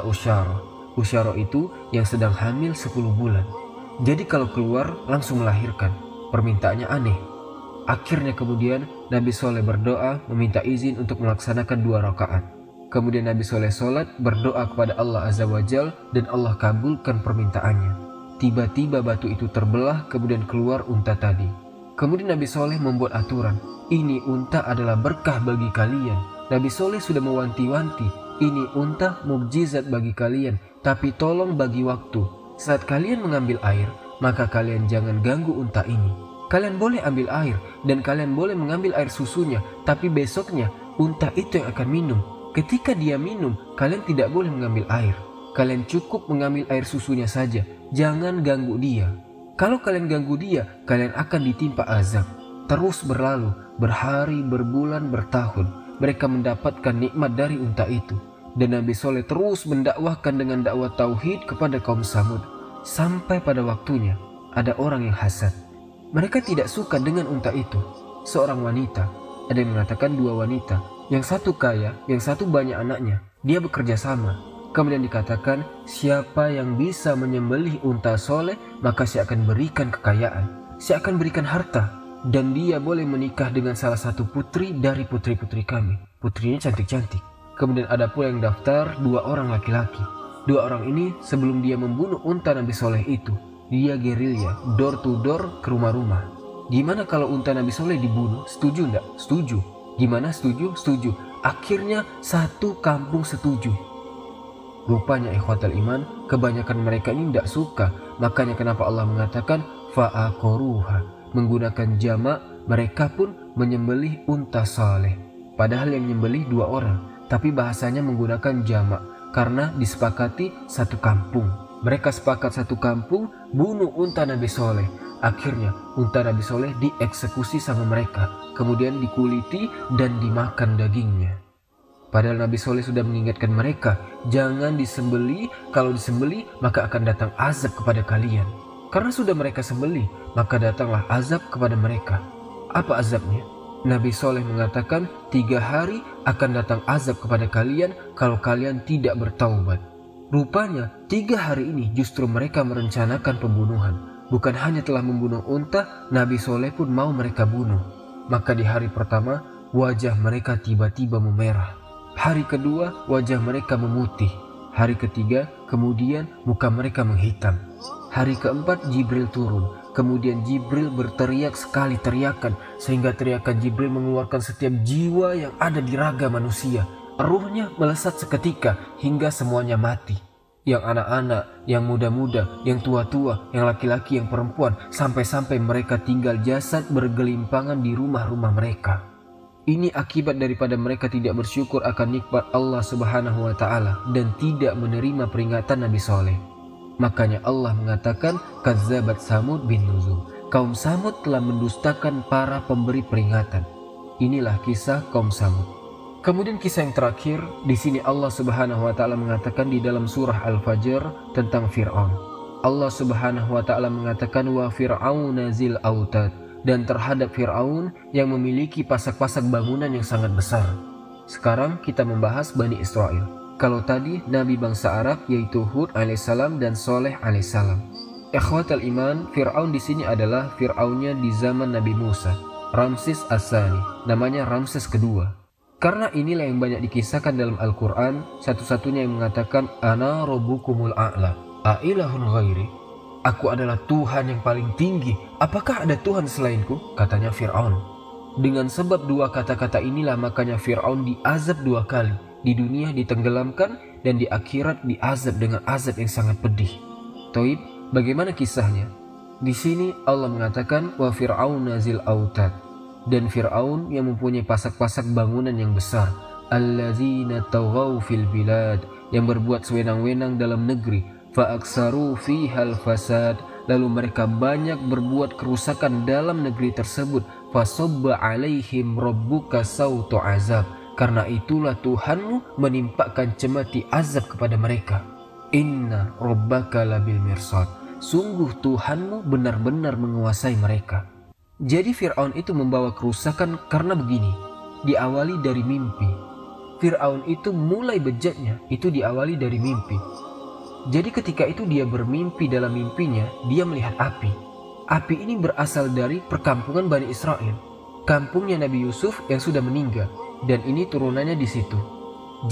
Usyara. Usyara itu yang sedang hamil 10 bulan. Jadi kalau keluar langsung melahirkan. Permintaannya aneh. Akhirnya kemudian Nabi Soleh berdoa meminta izin untuk melaksanakan 2 rakaat. Kemudian Nabi Soleh sholat berdoa kepada Allah Azza wa Jal dan Allah kabulkan permintaannya. Tiba-tiba batu itu terbelah kemudian keluar unta tadi. Kemudian Nabi Soleh membuat aturan. Ini unta adalah berkah bagi kalian. Nabi Soleh sudah mewanti-wanti, ini unta mukjizat bagi kalian, tapi tolong bagi waktu. Saat kalian mengambil air, maka kalian jangan ganggu unta ini. Kalian boleh ambil air dan kalian boleh mengambil air susunya, tapi besoknya unta itu yang akan minum. Ketika dia minum, kalian tidak boleh mengambil air. Kalian cukup mengambil air susunya saja, jangan ganggu dia. Kalau kalian ganggu dia, kalian akan ditimpa azab. Terus berlalu, berhari, berbulan, bertahun. Mereka mendapatkan nikmat dari unta itu. Dan Nabi Soleh terus mendakwahkan dengan dakwah tauhid kepada kaum Samud. Sampai pada waktunya ada orang yang hasad. Mereka tidak suka dengan unta itu. Seorang wanita, ada yang mengatakan 2 wanita. Yang satu kaya, yang satu banyak anaknya. Dia bekerja sama. Kemudian dikatakan, siapa yang bisa menyembelih unta Soleh, maka saya akan berikan kekayaan. Saya akan berikan harta. Dan dia boleh menikah dengan salah satu putri dari putri-putri kami. Putrinya cantik-cantik. Kemudian ada pula yang daftar 2 orang laki-laki. 2 orang ini sebelum dia membunuh unta Nabi Soleh itu, dia gerilya, door to door ke rumah-rumah. Gimana kalau unta Nabi Soleh dibunuh? Setuju enggak? Setuju. Gimana setuju? Setuju. Akhirnya satu kampung setuju. Rupanya ikhwatal iman, kebanyakan mereka ini tidak suka. Makanya kenapa Allah mengatakan fa'aqaruha. Menggunakan jamak, mereka pun menyembelih unta Saleh. Padahal yang menyembelih 2 orang, tapi bahasanya menggunakan jamak karena disepakati satu kampung. Mereka sepakat satu kampung bunuh unta Nabi Soleh. Akhirnya unta Nabi Soleh dieksekusi sama mereka, kemudian dikuliti dan dimakan dagingnya. Padahal Nabi Soleh sudah mengingatkan mereka, jangan disembelih, kalau disembelih maka akan datang azab kepada kalian. Karena sudah mereka sembelih, maka datanglah azab kepada mereka. Apa azabnya? Nabi Soleh mengatakan 3 hari akan datang azab kepada kalian kalau kalian tidak bertaubat. Rupanya 3 hari ini justru mereka merencanakan pembunuhan. Bukan hanya telah membunuh unta, Nabi Soleh pun mau mereka bunuh. Maka di hari pertama wajah mereka tiba-tiba memerah. Hari kedua wajah mereka memutih. Hari ketiga kemudian muka mereka menghitam. Hari keempat Jibril turun. Kemudian Jibril berteriak sekali teriakan, sehingga teriakan Jibril mengeluarkan setiap jiwa yang ada di raga manusia. Ruhnya melesat seketika hingga semuanya mati. Yang anak-anak, yang muda-muda, yang tua-tua, yang laki-laki, yang perempuan, sampai-sampai mereka tinggal jasad bergelimpangan di rumah-rumah mereka. Ini akibat daripada mereka tidak bersyukur akan nikmat Allah Subhanahu wa Ta'ala dan tidak menerima peringatan Nabi Soleh. Makanya Allah mengatakan kadzabat Samud bin nuzul. Kaum Samud telah mendustakan para pemberi peringatan. Inilah kisah kaum Samud. Kemudian kisah yang terakhir, di sini Allah Subhanahu wa Ta'ala mengatakan di dalam surah Al-Fajr tentang Fir'aun. Allah Subhanahu wa Ta'ala mengatakan wa fir'auna zil autad, dan terhadap Fir'aun yang memiliki pasak-pasak bangunan yang sangat besar. Sekarang kita membahas Bani Israel. Kalau tadi Nabi bangsa Arab yaitu Hud alaihissalam dan Soleh alaihissalam. Ikhwatal iman, Fir'aun di sini adalah Fir'aunnya di zaman Nabi Musa, Ramses As-Sani, namanya Ramses kedua. Karena inilah yang banyak dikisahkan dalam Al-Quran, satu-satunya yang mengatakan, Ana Rabbukumul A'la, A'ilahun ghairi. Aku adalah Tuhan yang paling tinggi, apakah ada Tuhan selainku? Katanya Fir'aun. Dengan sebab dua kata-kata inilah makanya Fir'aun diazab 2 kali. Di dunia ditenggelamkan dan di akhirat diazab dengan azab yang sangat pedih. Toib, bagaimana kisahnya? Di sini Allah mengatakan, Wa Fir'aun nazil autad. Dan Fir'aun yang mempunyai pasak-pasak bangunan yang besar, allazina taghaw fil bilad, yang berbuat sewenang-wenang dalam negeri, fa'aksaru fihal fasad, lalu mereka banyak berbuat kerusakan dalam negeri tersebut, fasobba alaihim rabbuka sautu azab, karena itulah Tuhanmu menimpakan cemeti azab kepada mereka. Inna rabbaka labil mirsad, sungguh Tuhanmu benar-benar menguasai mereka. Jadi Fir'aun itu membawa kerusakan karena begini, diawali dari mimpi. Fir'aun itu mulai bejatnya itu diawali dari mimpi. Jadi ketika itu dia bermimpi, dalam mimpinya dia melihat api. Api ini berasal dari perkampungan Bani Israel, kampungnya Nabi Yusuf yang sudah meninggal, dan ini turunannya di situ.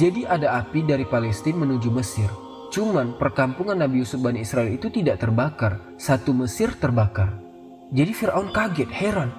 Jadi ada api dari Palestina menuju Mesir. Cuman perkampungan Nabi Yusuf Bani Israel itu tidak terbakar, satu Mesir terbakar. Jadi Fir'aun kaget, heran.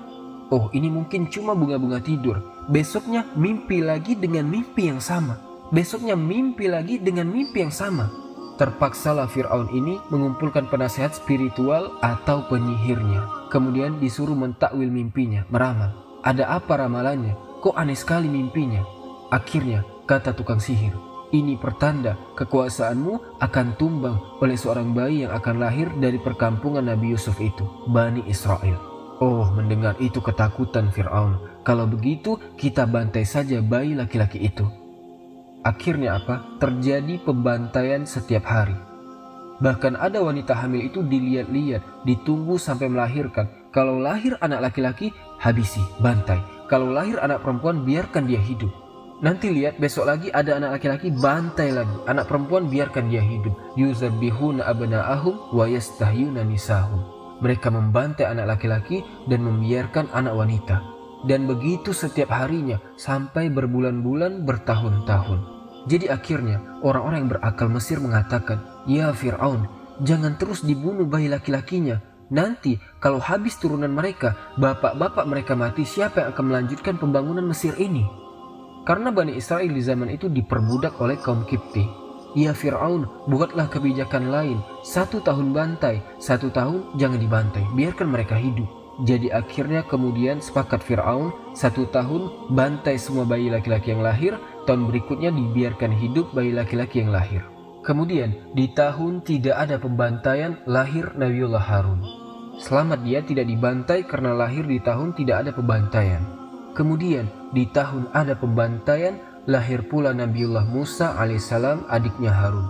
Oh, ini mungkin cuma bunga-bunga tidur. Besoknya mimpi lagi dengan mimpi yang sama. Besoknya mimpi lagi dengan mimpi yang sama. Terpaksalah Fir'aun ini mengumpulkan penasehat spiritual atau penyihirnya. Kemudian disuruh mentakwil mimpinya, meramal. Ada apa ramalannya? Kok aneh sekali mimpinya? Akhirnya kata tukang sihir, ini pertanda kekuasaanmu akan tumbang oleh seorang bayi yang akan lahir dari perkampungan Nabi Yusuf itu, Bani Israel. Oh, mendengar itu ketakutan Fir'aun. Kalau begitu kita bantai saja bayi laki-laki itu. Akhirnya apa? Terjadi pembantaian setiap hari. Bahkan ada wanita hamil itu dilihat-lihat, ditunggu sampai melahirkan. Kalau lahir anak laki-laki, habisi, bantai. Kalau lahir anak perempuan, biarkan dia hidup. Nanti lihat besok lagi ada anak laki-laki, bantai lagi. Anak perempuan biarkan dia hidup. Yuzabbihuna abna'ahum wa yastahyuna nisahum. Mereka membantai anak laki-laki dan membiarkan anak wanita. Dan begitu setiap harinya sampai berbulan-bulan, bertahun-tahun. Jadi akhirnya orang-orang yang berakal Mesir mengatakan, ya Fir'aun, jangan terus dibunuh bayi laki-lakinya. Nanti kalau habis turunan mereka, bapak-bapak mereka mati, siapa yang akan melanjutkan pembangunan Mesir ini? Karena Bani Israel di zaman itu diperbudak oleh kaum Kipti. Ya Fir'aun, buatlah kebijakan lain. 1 tahun bantai, 1 tahun jangan dibantai, biarkan mereka hidup. Jadi akhirnya kemudian sepakat Fir'aun, 1 tahun bantai semua bayi laki-laki yang lahir, tahun berikutnya dibiarkan hidup bayi laki-laki yang lahir. Kemudian di tahun tidak ada pembantaian, lahir Nabiullah Harun. Selamat dia tidak dibantai karena lahir di tahun tidak ada pembantaian. Kemudian di tahun ada pembantaian, lahir pula Nabiullah Musa alaihissalam, adiknya Harun.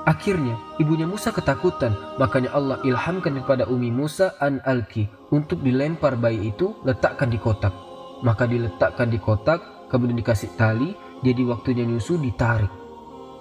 Akhirnya ibunya Musa ketakutan, makanya Allah ilhamkan kepada Umi Musa an alki, untuk dilempar bayi itu, letakkan di kotak. Maka diletakkan di kotak, kemudian dikasih tali, jadi waktunya nyusu ditarik.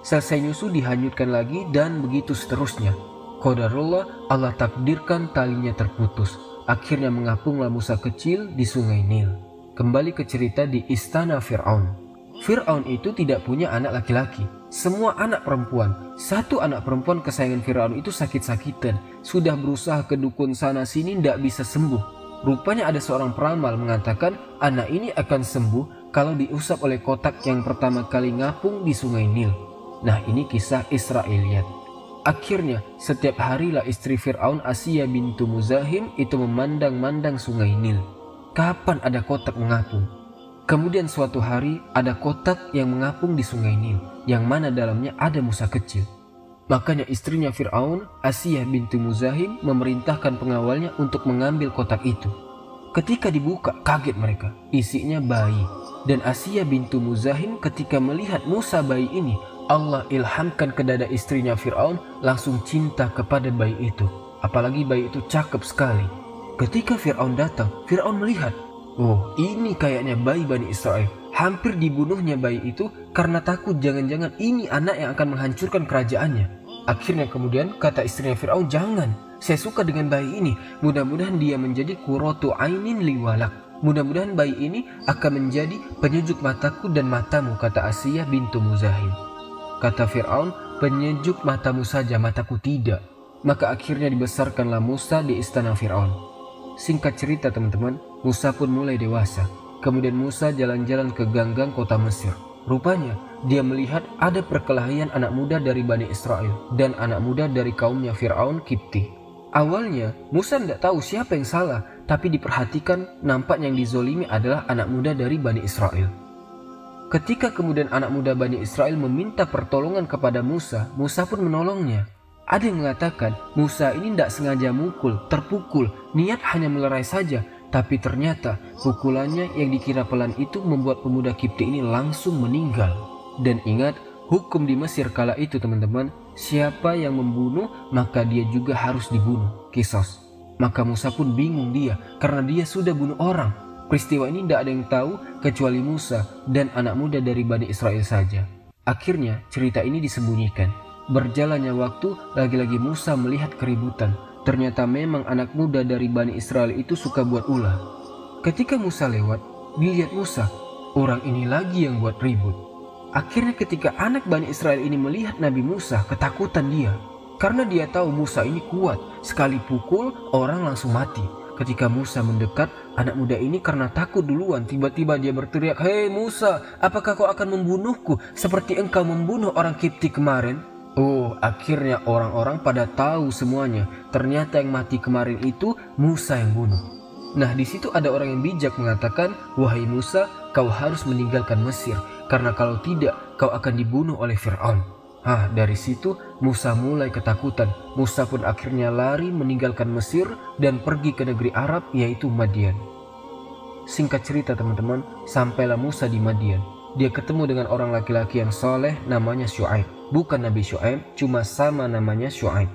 Selesai nyusu dihanyutkan lagi, dan begitu seterusnya. Qadarullah, Allah takdirkan talinya terputus. Akhirnya mengapunglah Musa kecil di sungai Nil. Kembali ke cerita di istana Fir'aun. Fir'aun itu tidak punya anak laki-laki, semua anak perempuan. 1 anak perempuan kesayangan Fir'aun itu sakit-sakitan, sudah berusaha ke dukun sana sini tidak bisa sembuh. Rupanya ada seorang peramal mengatakan anak ini akan sembuh kalau diusap oleh kotak yang pertama kali ngapung di sungai Nil. Nah, ini kisah Israiliyat. Akhirnya setiap harilah istri Fir'aun Asiyah bintu Muzahim itu memandang-mandang sungai Nil. Kapan ada kotak mengapung? Kemudian suatu hari ada kotak yang mengapung di sungai Nil, yang mana dalamnya ada Musa kecil. Makanya istrinya Fir'aun, Asiyah bintu Muzahim, memerintahkan pengawalnya untuk mengambil kotak itu. Ketika dibuka, kaget mereka, isinya bayi. Dan Asiyah bintu Muzahim ketika melihat Musa bayi ini, Allah ilhamkan ke dada istrinya Fir'aun, langsung cinta kepada bayi itu. Apalagi bayi itu cakep sekali. Ketika Fir'aun datang, Fir'aun melihat, oh, ini kayaknya bayi Bani Israel. Hampir dibunuhnya bayi itu karena takut jangan-jangan ini anak yang akan menghancurkan kerajaannya. Akhirnya kemudian kata istrinya Fir'aun, jangan, saya suka dengan bayi ini. Mudah-mudahan dia menjadi qurratu ainin liwalak. Mudah-mudahan bayi ini akan menjadi penyejuk mataku dan matamu, kata Asiyah bintu Muzahim. Kata Fir'aun, penyejuk matamu saja, mataku tidak. Maka akhirnya dibesarkanlah Musa di istana Fir'aun. Singkat cerita teman-teman, Musa pun mulai dewasa. Kemudian Musa jalan-jalan ke ganggang kota Mesir. Rupanya dia melihat ada perkelahian anak muda dari Bani Israel dan anak muda dari kaumnya Fir'aun Kipti. Awalnya Musa tidak tahu siapa yang salah, tapi diperhatikan nampaknya yang dizolimi adalah anak muda dari Bani Israel. Ketika kemudian anak muda Bani Israel meminta pertolongan kepada Musa, Musa pun menolongnya. Ada yang mengatakan Musa ini tidak sengaja mukul, terpukul, niat hanya melerai saja. Tapi ternyata pukulannya yang dikira pelan itu membuat pemuda Kipti ini langsung meninggal. Dan ingat, hukum di Mesir kala itu teman-teman, siapa yang membunuh maka dia juga harus dibunuh, kisos. Maka Musa pun bingung dia karena dia sudah bunuh orang. Peristiwa ini tidak ada yang tahu kecuali Musa dan anak muda dari Bani Israel saja. Akhirnya cerita ini disembunyikan. Berjalannya waktu, lagi-lagi Musa melihat keributan. Ternyata memang anak muda dari Bani Israel itu suka buat ulah. Ketika Musa lewat, dilihat Musa, orang ini lagi yang buat ribut. Akhirnya ketika anak Bani Israel ini melihat Nabi Musa, ketakutan dia. Karena dia tahu Musa ini kuat, sekali pukul orang langsung mati. Ketika Musa mendekat, anak muda ini karena takut duluan, tiba-tiba dia berteriak, "Hei Musa, apakah kau akan membunuhku seperti engkau membunuh orang Kipti kemarin?" Oh, akhirnya orang-orang pada tahu semuanya. Ternyata yang mati kemarin itu Musa yang bunuh. Nah, di situ ada orang yang bijak mengatakan, "Wahai Musa, kau harus meninggalkan Mesir, karena kalau tidak, kau akan dibunuh oleh Fir'aun." Dari situ Musa mulai ketakutan. Musa pun akhirnya lari meninggalkan Mesir dan pergi ke negeri Arab, yaitu Madian. Singkat cerita teman-teman, sampailah Musa di Madian. Dia ketemu dengan orang laki-laki yang soleh namanya Syuaib. Bukan Nabi Syuaib, cuma sama namanya Syuaib.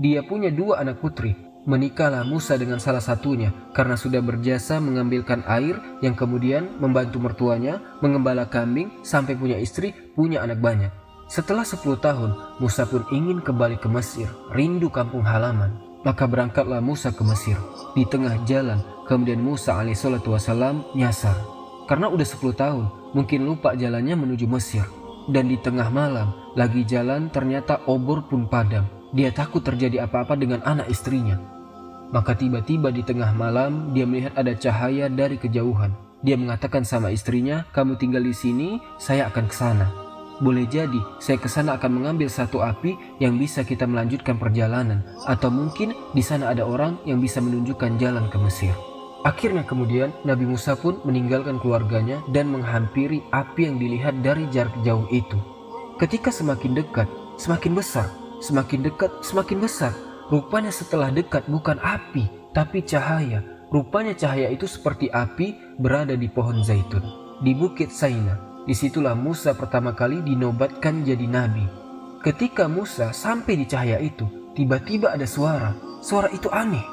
Dia punya 2 anak putri. Menikahlah Musa dengan salah satunya karena sudah berjasa mengambilkan air yang kemudian membantu mertuanya, mengembala kambing sampai punya istri, punya anak banyak. Setelah 10 tahun, Musa pun ingin kembali ke Mesir, rindu kampung halaman. Maka berangkatlah Musa ke Mesir. Di tengah jalan, kemudian Musa alaihissalam nyasar. Karena udah 10 tahun, mungkin lupa jalannya menuju Mesir. Dan di tengah malam, lagi jalan ternyata obor pun padam. Dia takut terjadi apa-apa dengan anak istrinya. Maka tiba-tiba di tengah malam, dia melihat ada cahaya dari kejauhan. Dia mengatakan sama istrinya, "Kamu tinggal di sini, saya akan ke sana. Boleh jadi, saya ke sana akan mengambil satu api yang bisa kita melanjutkan perjalanan. Atau mungkin di sana ada orang yang bisa menunjukkan jalan ke Mesir." Akhirnya kemudian Nabi Musa pun meninggalkan keluarganya dan menghampiri api yang dilihat dari jarak jauh itu. Ketika semakin dekat, semakin besar, semakin dekat, semakin besar. Rupanya setelah dekat bukan api, tapi cahaya. Rupanya cahaya itu seperti api berada di pohon zaitun, di Bukit Saina. Disitulah Musa pertama kali dinobatkan jadi nabi. Ketika Musa sampai di cahaya itu, tiba-tiba ada suara. Suara itu aneh,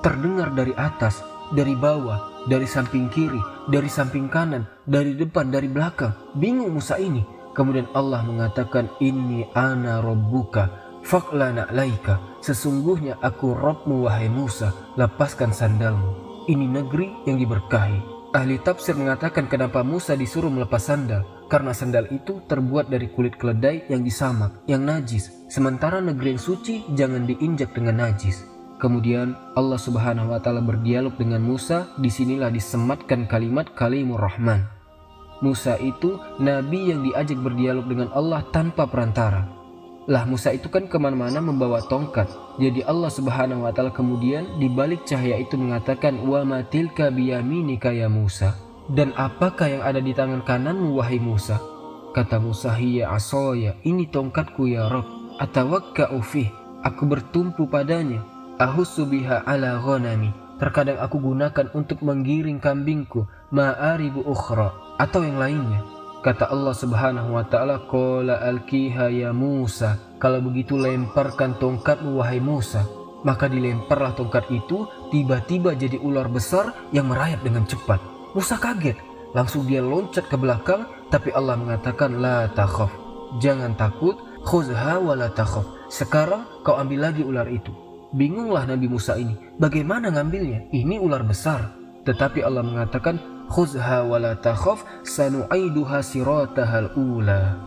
terdengar dari atas, dari bawah, dari samping kiri, dari samping kanan, dari depan, dari belakang. Bingung Musa ini. Kemudian Allah mengatakan, "Inni ana rabbuka faqlana alaika." Sesungguhnya aku Rabbmu wahai Musa, lepaskan sandalmu. Ini negeri yang diberkahi. Ahli tafsir mengatakan kenapa Musa disuruh melepas sandal. Karena sandal itu terbuat dari kulit keledai yang disamak, yang najis. Sementara negeri yang suci jangan diinjak dengan najis. Kemudian Allah Subhanahu wa taala berdialog dengan Musa. Disinilah disematkan kalimat Kalimur Rahman. Musa itu nabi yang diajak berdialog dengan Allah tanpa perantara. Lah Musa itu kan kemana-mana membawa tongkat. Jadi Allah Subhanahu wa taala kemudian di balik cahaya itu mengatakan, "Wa ma tilka biyaminika ya Musa." Dan apakah yang ada di tangan kananmu wahai Musa? Kata Musa, "Hiya asaya." Ini tongkatku ya Rabb. Atawakka'u fih. Aku bertumpu padanya. Ahussu biha ala ghanami. Terkadang aku gunakan untuk menggiring kambingku. Ma'aribu ukhra. Atau yang lainnya. Kata Allah Subhanahu wa taala, "Qala alqiha ya Musa." Kalau begitu lemparkan tongkatmu wahai Musa. Maka dilemparlah tongkat itu, tiba-tiba jadi ular besar yang merayap dengan cepat. Musa kaget, langsung dia loncat ke belakang, tapi Allah mengatakan, "La takhaf." Jangan takut, khuzha wa la takhaf. Sekarang kau ambil lagi ular itu. Bingunglah Nabi Musa ini, bagaimana ngambilnya? Ini ular besar. Tetapi Allah mengatakan, khuzha wa la takhaf sanu'iduha siratahal ula.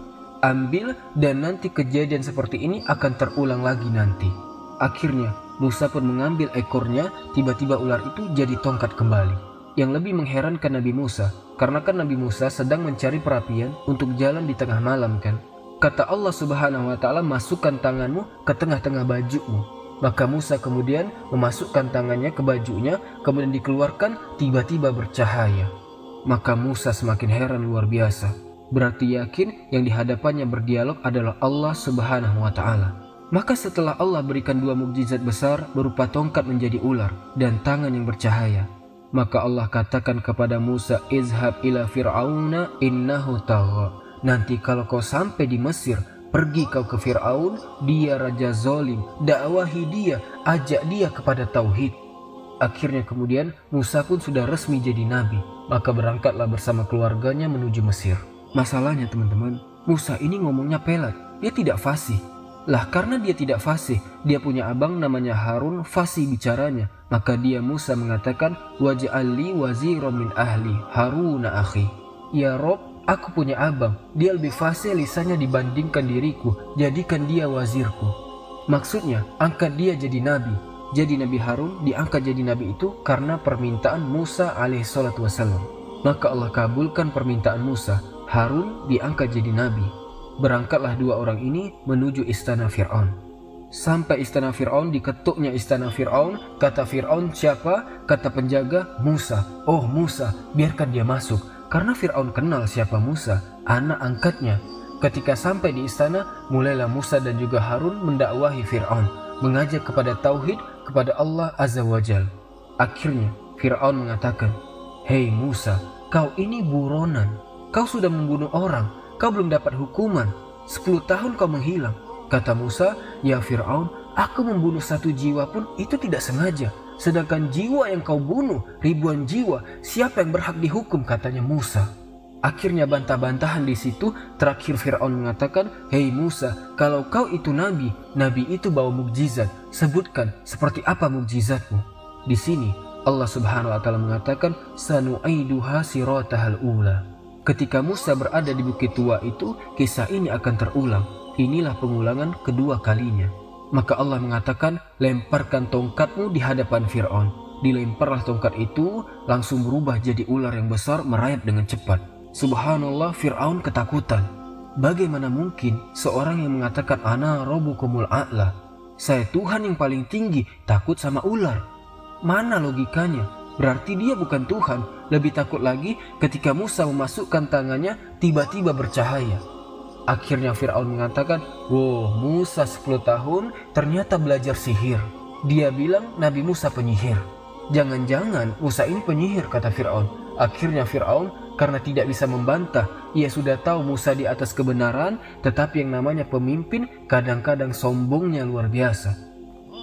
Ambil dan nanti kejadian seperti ini akan terulang lagi nanti. Akhirnya Musa pun mengambil ekornya, tiba-tiba ular itu jadi tongkat kembali. Yang lebih mengherankan Nabi Musa, karena kan Nabi Musa sedang mencari perapian untuk jalan di tengah malam kan. Kata Allah Subhanahu wa Ta'ala, masukkan tanganmu ke tengah-tengah bajumu. Maka Musa kemudian memasukkan tangannya ke bajunya, kemudian dikeluarkan, tiba-tiba bercahaya. Maka Musa semakin heran luar biasa. Berarti yakin yang dihadapannya berdialog adalah Allah Subhanahu wa Ta'ala. Maka setelah Allah berikan dua mukjizat besar berupa tongkat menjadi ular dan tangan yang bercahaya, maka Allah katakan kepada Musa, izhab ila fir'auna innahu tagha. Nanti kalau kau sampai di Mesir, pergi kau ke Fir'aun, dia raja zalim, dakwahi dia, ajak dia kepada tauhid. Akhirnya kemudian Musa pun sudah resmi jadi nabi, maka berangkatlah bersama keluarganya menuju Mesir. Masalahnya teman-teman, Musa ini ngomongnya pelat, dia tidak fasih. Lah karena dia tidak fasih, dia punya abang namanya Harun, fasih bicaranya. Maka dia Musa mengatakan, waj'al li waziran min ahli Haruna akhi. Ya Rob, aku punya abang, dia lebih fasih lisannya dibandingkan diriku, jadikan dia wazirku. Maksudnya, angkat dia jadi nabi. Jadi Nabi Harun diangkat jadi nabi itu karena permintaan Musa alaihissalatu wassalam. Maka Allah kabulkan permintaan Musa, Harun diangkat jadi nabi. Berangkatlah dua orang ini menuju istana Fir'aun. Sampai istana Fir'aun, diketuknya istana Fir'aun. Kata Fir'aun, siapa? Kata penjaga, Musa. Oh Musa, biarkan dia masuk. Karena Fir'aun kenal siapa Musa, anak angkatnya. Ketika sampai di istana, mulailah Musa dan juga Harun mendakwahi Fir'aun, mengajak kepada tauhid, kepada Allah Azza wa Jal. Akhirnya Fir'aun mengatakan, hei Musa, kau ini buronan. Kau sudah membunuh orang, kau belum dapat hukuman. 10 tahun kau menghilang. Kata Musa, ya Fir'aun, aku membunuh 1 jiwa pun itu tidak sengaja. Sedangkan jiwa yang kau bunuh, ribuan jiwa, siapa yang berhak dihukum? Katanya Musa. Akhirnya bantah-bantahan di situ. Terakhir Fir'aun mengatakan, hei Musa, kalau kau itu nabi, nabi itu bawa mukjizat. Sebutkan seperti apa mukjizatmu. Di sini Allah Subhanahu wa Ta'ala mengatakan, sanu'iduha siratahal ula. Ketika Musa berada di Bukit Tua itu, kisah ini akan terulang. Inilah pengulangan kedua kalinya. Maka Allah mengatakan, lemparkan tongkatmu di hadapan Fir'aun. Dilemparlah tongkat itu, langsung berubah jadi ular yang besar merayap dengan cepat. Subhanallah, Fir'aun ketakutan. Bagaimana mungkin seorang yang mengatakan ana rabbukumul a'la, saya Tuhan yang paling tinggi, takut sama ular? Mana logikanya? Berarti dia bukan Tuhan. Lebih takut lagi ketika Musa memasukkan tangannya, tiba-tiba bercahaya. Akhirnya Fir'aun mengatakan, wow, Musa 10 tahun ternyata belajar sihir. Dia bilang Nabi Musa penyihir. Jangan-jangan Musa ini penyihir, kata Fir'aun. Akhirnya Fir'aun karena tidak bisa membantah, ia sudah tahu Musa di atas kebenaran, tetapi yang namanya pemimpin kadang-kadang sombongnya luar biasa.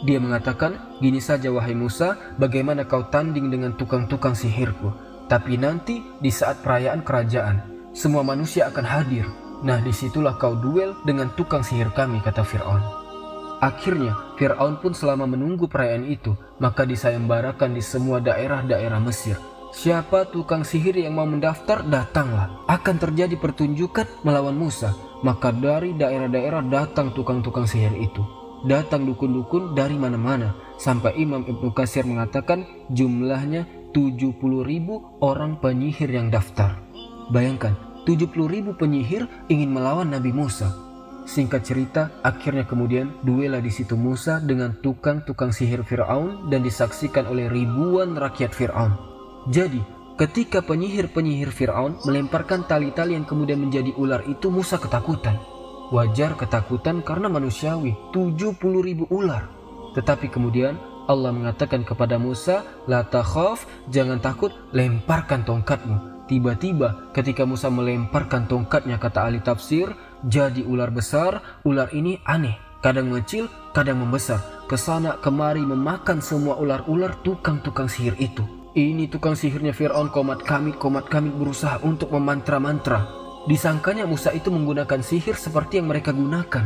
Dia mengatakan, gini saja wahai Musa, bagaimana kau tanding dengan tukang-tukang sihirku? Tapi nanti di saat perayaan kerajaan, semua manusia akan hadir. Nah disitulah kau duel dengan tukang sihir kami, kata Fir'aun. Akhirnya Fir'aun pun selama menunggu perayaan itu, maka disayembarakan di semua daerah-daerah Mesir. Siapa tukang sihir yang mau mendaftar, datanglah. Akan terjadi pertunjukan melawan Musa. Maka dari daerah-daerah datang tukang-tukang sihir itu. Datang dukun-dukun dari mana-mana, sampai Imam Ibnu Katsir mengatakan jumlahnya 70.000 orang penyihir yang daftar. Bayangkan, 70.000 penyihir ingin melawan Nabi Musa. Singkat cerita, akhirnya kemudian duelah di situ Musa dengan tukang-tukang sihir Fir'aun dan disaksikan oleh ribuan rakyat Fir'aun. Jadi, ketika penyihir-penyihir Fir'aun melemparkan tali-tali yang kemudian menjadi ular itu, Musa ketakutan. Wajar ketakutan karena manusiawi, 70.000 ular. Tetapi kemudian Allah mengatakan kepada Musa, la takhaf, jangan takut, lemparkan tongkatmu. Tiba-tiba ketika Musa melemparkan tongkatnya, kata ahli tafsir, jadi ular besar. Ular ini aneh, kadang mengecil, kadang membesar, kesana kemari memakan semua ular-ular tukang-tukang sihir itu. Ini tukang sihirnya Fir'aun, komat kami berusaha untuk memantra-mantra. Disangkanya Musa itu menggunakan sihir seperti yang mereka gunakan.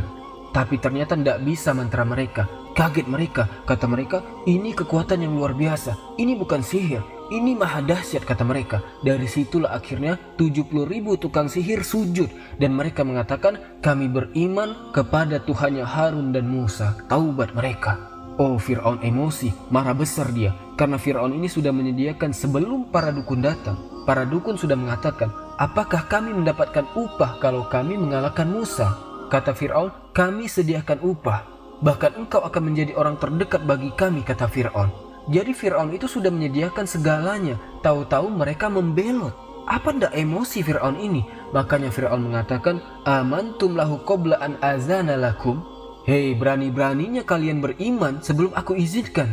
Tapi ternyata tidak bisa mantra mereka. Kaget mereka, kata mereka, ini kekuatan yang luar biasa. Ini bukan sihir, ini maha dahsyat, kata mereka. Dari situlah akhirnya 70.000 tukang sihir sujud dan mereka mengatakan, kami beriman kepada Tuhannya Harun dan Musa. Taubat mereka. Oh, Fir'aun emosi, marah besar dia karena Fir'aun ini sudah menyediakan sebelum para dukun datang. Para dukun sudah mengatakan, apakah kami mendapatkan upah kalau kami mengalahkan Musa? Kata Fir'aun, kami sediakan upah. Bahkan engkau akan menjadi orang terdekat bagi kami, kata Fir'aun. Jadi Fir'aun itu sudah menyediakan segalanya. Tahu-tahu mereka membelot. Apa ndak emosi Fir'aun ini? Makanya Fir'aun mengatakan, amantum lahu qabla an azana lakum. Hei, berani-beraninya kalian beriman sebelum aku izinkan.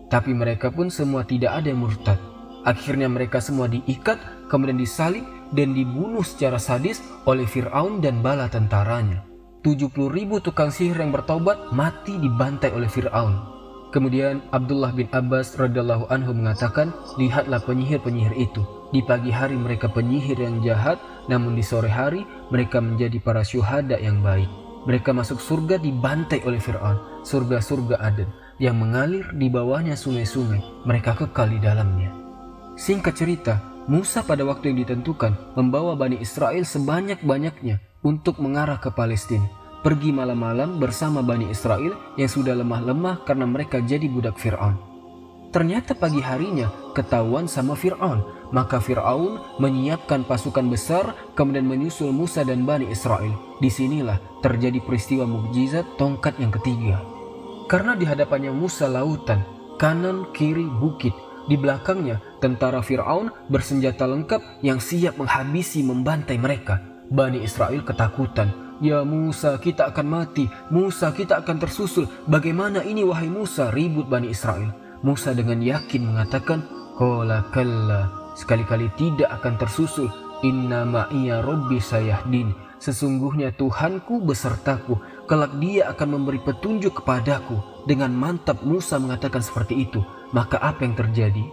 Tapi mereka pun semua tidak ada yang murtad. Akhirnya mereka semua diikat, kemudian disalib dan dibunuh secara sadis oleh Fir'aun dan bala tentaranya. 70.000 tukang sihir yang bertaubat mati dibantai oleh Fir'aun. Kemudian Abdullah bin Abbas radhiyallahu anhu mengatakan, lihatlah penyihir-penyihir itu. Di pagi hari mereka penyihir yang jahat, namun di sore hari mereka menjadi para syuhada yang baik. Mereka masuk surga dibantai oleh Fir'aun, surga-surga Aden yang mengalir di bawahnya sungai-sungai. Mereka kekal di dalamnya. Singkat cerita, Musa pada waktu yang ditentukan membawa Bani Israel sebanyak-banyaknya untuk mengarah ke Palestina. Pergi malam-malam bersama Bani Israel yang sudah lemah-lemah karena mereka jadi budak Fir'aun. Ternyata pagi harinya ketahuan sama Fir'aun. Maka Fir'aun menyiapkan pasukan besar kemudian menyusul Musa dan Bani Israel. Disinilah terjadi peristiwa mukjizat tongkat yang ketiga. Karena di hadapannya Musa lautan, kanan kiri bukit. Di belakangnya tentara Fir'aun bersenjata lengkap yang siap menghabisi membantai mereka. Bani Israel ketakutan. Ya Musa, kita akan mati. Musa, kita akan tersusul. Bagaimana ini wahai Musa? Ribut Bani Israel. Musa dengan yakin mengatakan, qala kalla, sekali-kali tidak akan tersusul. Inna ma'iya rabbi sayahdin, sesungguhnya Tuhanku besertaku, kelak dia akan memberi petunjuk kepadaku. Dengan mantap Musa mengatakan seperti itu. Maka apa yang terjadi?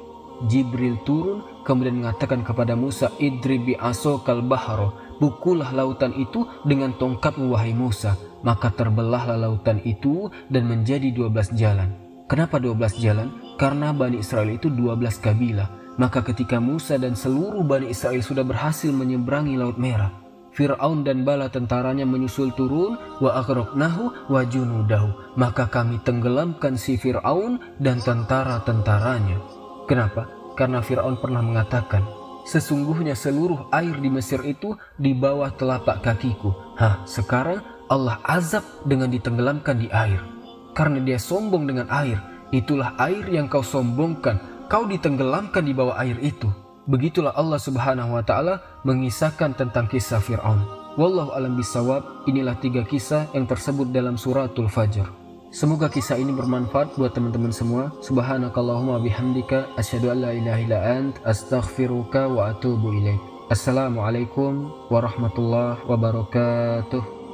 Jibril turun kemudian mengatakan kepada Musa, idribi asokal bahro, pukullah lautan itu dengan tongkatmu wahai Musa. Maka terbelahlah lautan itu dan menjadi 12 jalan. Kenapa 12 jalan? Karena Bani Israel itu 12 kabilah. Maka ketika Musa dan seluruh Bani Israel sudah berhasil menyeberangi Laut Merah, Fir'aun dan bala tentaranya menyusul turun, wa aghraqnahu wa junudahu. Maka kami tenggelamkan si Fir'aun dan tentara-tentaranya. Kenapa? Karena Fir'aun pernah mengatakan, sesungguhnya seluruh air di Mesir itu di bawah telapak kakiku. Sekarang Allah azab dengan ditenggelamkan di air. Karena dia sombong dengan air, itulah air yang kau sombongkan, kau ditenggelamkan di bawah air itu. Begitulah Allah Subhanahu wa Ta'ala mengisahkan tentang kisah Fir'aun. Wallahu alam bisawab. Inilah 3 kisah yang tersebut dalam suratul Fajr. Semoga kisah ini bermanfaat buat teman-teman semua. Subhanakallahumma bihamdika asyhadu an la ilaha illa ant astaghfiruka wa atubu ilaik. Assalamualaikum warahmatullahi wabarakatuh.